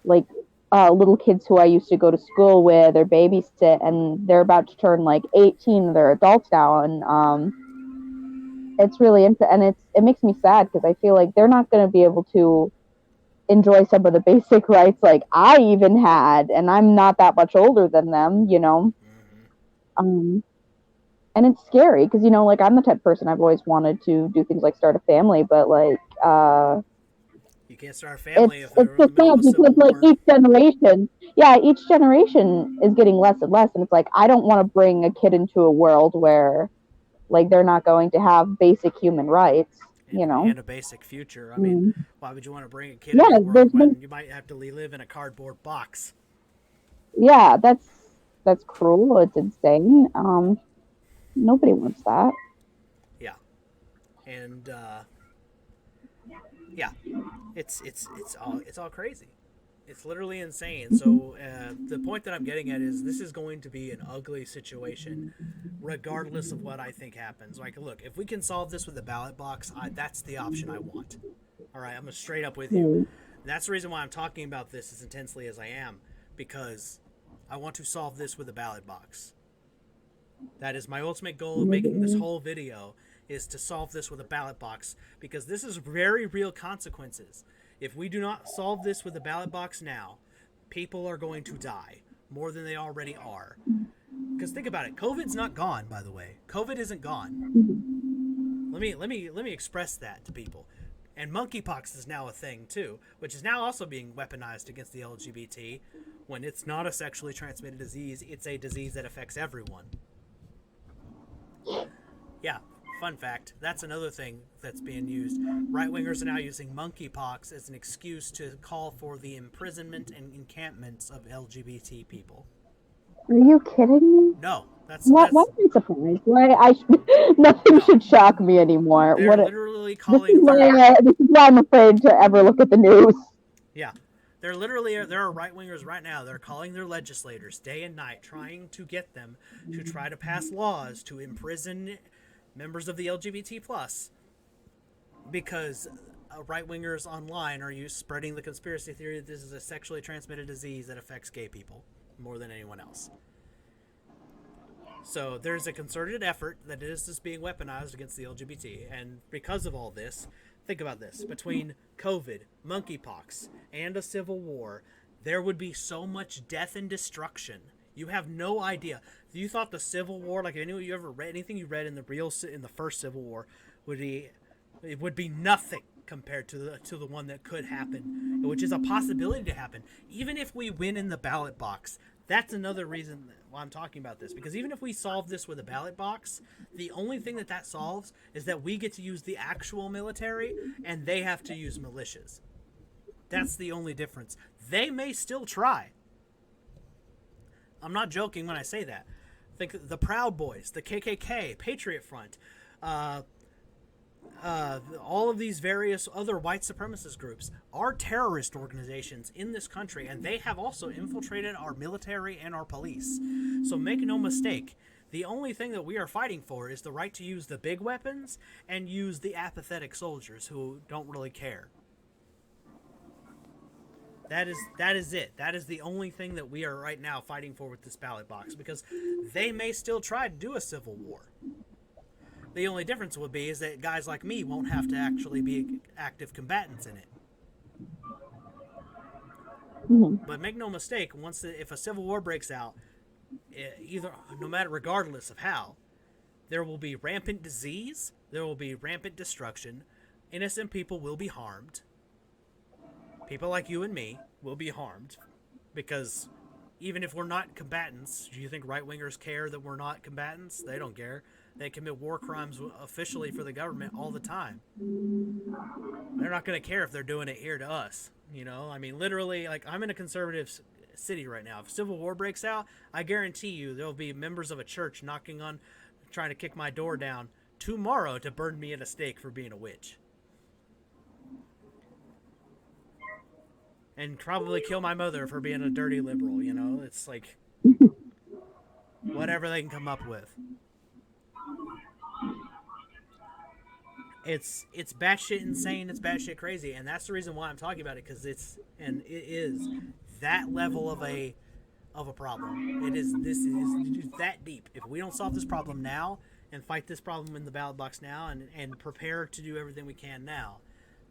B: like little kids who I used to go to school with or babysit, and they're about to turn like 18. They're adults now, and it's really and it makes me sad because I feel like they're not going to be able to enjoy some of the basic rights like I even had, and I'm not that much older than them, you know. And it's scary because like I'm the type of person I've always wanted to do things like start a family, but like
A: you can't start a family if
B: it's
A: they're in the
B: just
A: middle
B: sad
A: of a civil
B: because like
A: war.
B: each generation is getting less and less, and it's like I don't want to bring a kid into a world where like they're not going to have basic human rights,
A: and a basic future. I mean, why would you want to bring a kid into a world when you might have to live in a cardboard box?
B: Yeah, that's cruel. It's insane. Nobody wants that.
A: Yeah, and yeah, it's all crazy. It's literally insane. So the point that I'm getting at is this is going to be an ugly situation, regardless of what I think happens. Like, look, if we can solve this with a ballot box, that's the option I want. All right, I'm straight up with you. And that's the reason why I'm talking about this as intensely as I am, because I want to solve this with a ballot box. That is my ultimate goal of making this whole video, is to solve this with a ballot box, because this is very real consequences. If we do not solve this with a ballot box now, people are going to die more than they already are. Because think about it, COVID's not gone, by the way. COVID isn't gone. Let me express that to people. And monkeypox is now a thing too, which is now also being weaponized against the LGBT, when it's not a sexually transmitted disease, it's a disease that affects everyone. Yeah, fun fact, that's another thing that's being used. Right-wingers are now using monkeypox as an excuse to call for the imprisonment and encampments of LGBT people.
B: Are you kidding me?
A: No, that's
B: What?
A: that's
B: Why am I surprised? Why nothing should shock me anymore.
A: they're literally
B: This
A: calling
B: is why I'm afraid to ever look at the news.
A: yeah. There are right wingers right now. They're calling their legislators day and night, trying to get them to try to pass laws to imprison members of the LGBT plus, because right wingers online are spreading the conspiracy theory that this is a sexually transmitted disease that affects gay people more than anyone else. So there's a concerted effort that is being weaponized against the LGBT, and because of all this, think about this: between COVID, monkeypox, and a civil war, there would be so much death and destruction. You have no idea. You thought the Civil War, like you ever read anything you read in the first Civil War, would be nothing compared to the one that could happen, which is a possibility to happen. Even if we win in the ballot box, that's another reason why I'm talking about this, because even if we solve this with a ballot box, the only thing that solves is that we get to use the actual military and they have to use militias. That's the only difference. They may still try. I'm not joking when I say that. Think the Proud Boys, the KKK, Patriot Front, all of these various other white supremacist groups are terrorist organizations in this country, and they have also infiltrated our military and our police. So make no mistake, the only thing that we are fighting for is the right to use the big weapons and use the apathetic soldiers who don't really care. That is it. That is the only thing that we are right now fighting for with this ballot box, because they may still try to do a civil war. The only difference would be is that guys like me won't have to actually be active combatants in it.
B: Mm-hmm.
A: But make no mistake, if a civil war breaks out, regardless of how, there will be rampant disease, there will be rampant destruction, innocent people will be harmed. People like you and me will be harmed, because even if we're not combatants, do you think right-wingers care that we're not combatants? They don't care. They commit war crimes officially for the government all the time. They're not going to care if they're doing it here to us. I mean, literally, like, I'm in a conservative city right now. If civil war breaks out, I guarantee you there'll be members of a church trying to kick my door down tomorrow to burn me at a stake for being a witch. And probably kill my mother for being a dirty liberal, It's like whatever they can come up with. It's batshit insane, it's batshit crazy, and that's the reason why I'm talking about it, because it is that level of a problem. This is that deep. If we don't solve this problem now and fight this problem in the ballot box now and prepare to do everything we can now,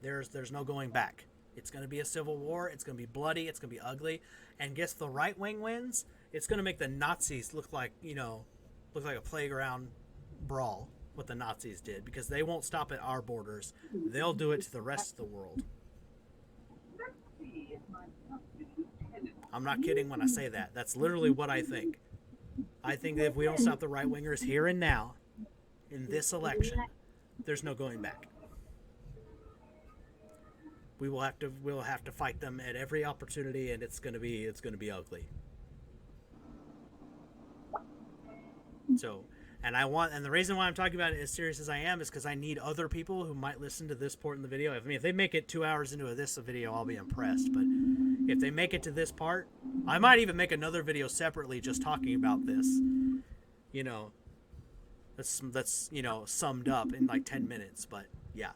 A: there's no going back. It's going to be a civil war. It's going to be bloody. It's going to be ugly. And guess the right wing wins. It's going to make the Nazis look like a playground brawl, what the Nazis did, because they won't stop at our borders. They'll do it to the rest of the world. I'm not kidding when I say that. That's literally what I think. I think that if we don't stop the right wingers here and now, in this election, there's no going back. We'll have to fight them at every opportunity, and it's gonna be ugly. So, and the reason why I'm talking about it as serious as I am is because I need other people who might listen to this part in the video. If they make it 2 hours into this video, I'll be impressed. But if they make it to this part, I might even make another video separately just talking about this. That's summed up in like 10 minutes. But yeah.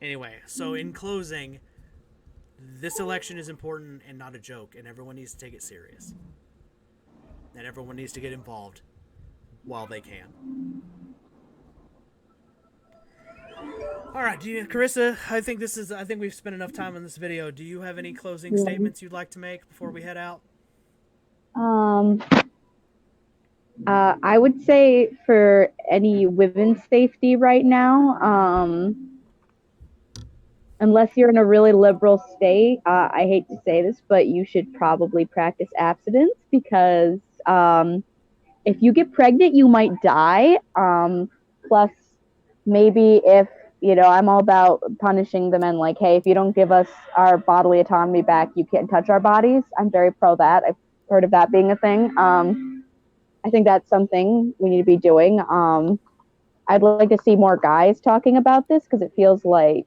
A: Anyway, so in closing, this election is important and not a joke, and everyone needs to take it serious. And everyone needs to get involved while they can. All right, Carissa, I think we've spent enough time on this video. Do you have any closing statements you'd like to make before we head out?
B: I would say for any women's safety right now, unless you're in a really liberal state, I hate to say this, but you should probably practice abstinence, because if you get pregnant, you might die. Plus, maybe if I'm all about punishing the men. Like, hey, if you don't give us our bodily autonomy back, you can't touch our bodies. I'm very pro that. I've heard of that being a thing. I think that's something we need to be doing. I'd like to see more guys talking about this because it feels like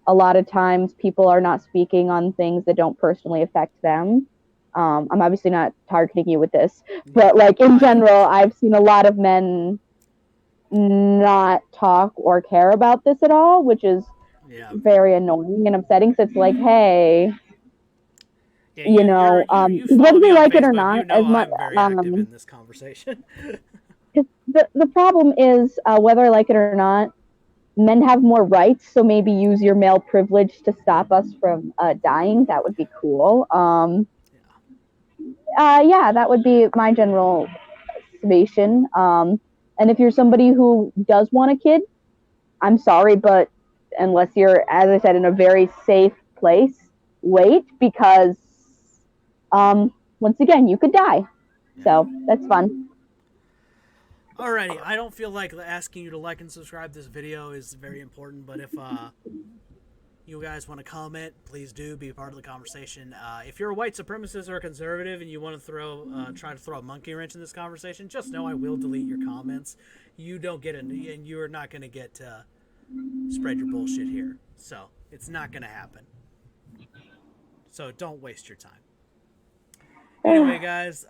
B: a lot of times people are not speaking on things that don't personally affect them. I'm obviously not targeting you with this, but like in general, I've seen a lot of men not talk or care about this at all, which is very annoying and upsetting. So it's like, hey,
A: Yeah, you follow
B: whether
A: me
B: they
A: on
B: like it or
A: Facebook.
B: not,
A: You know
B: as much.
A: I'm very active in this conversation.
B: The problem is whether I like it or not, men have more rights. So maybe use your male privilege to stop us from dying. That would be cool. Yeah, that would be my general summation. And if you're somebody who does want a kid, I'm sorry, but unless you're, as I said, in a very safe place, wait, because once again, you could die. So that's fun.
A: Alrighty, I don't feel like asking you to like and subscribe this video is very important, but if you guys want to comment, please do be part of the conversation. If you're a white supremacist or a conservative and you want to try to throw a monkey wrench in this conversation, just know I will delete your comments. You don't get and you are not going to get to spread your bullshit here. So it's not going to happen. So don't waste your time. Anyway, guys,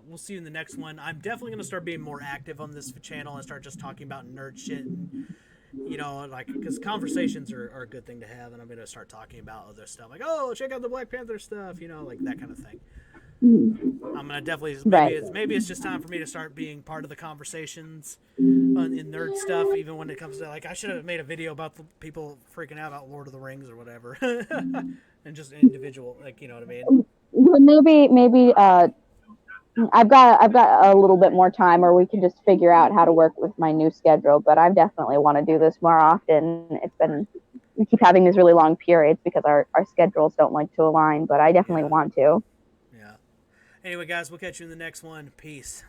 A: we'll see you in the next one. I'm definitely going to start being more active on this channel and start just talking about nerd shit and, because conversations are a good thing to have, and I'm going to start talking about other stuff. Like, oh, check out the Black Panther stuff, like that kind of thing. I'm going to definitely, maybe it's just time for me to start being part of the conversations in nerd stuff, even when it comes to, I should have made a video about the people freaking out about Lord of the Rings or whatever. And just individual, you know what I mean?
B: Well, maybe I've got a little bit more time, or we can just figure out how to work with my new schedule. But I definitely want to do this more often. We keep having these really long periods because our schedules don't like to align. But I definitely want to.
A: Yeah. Anyway, guys, we'll catch you in the next one. Peace.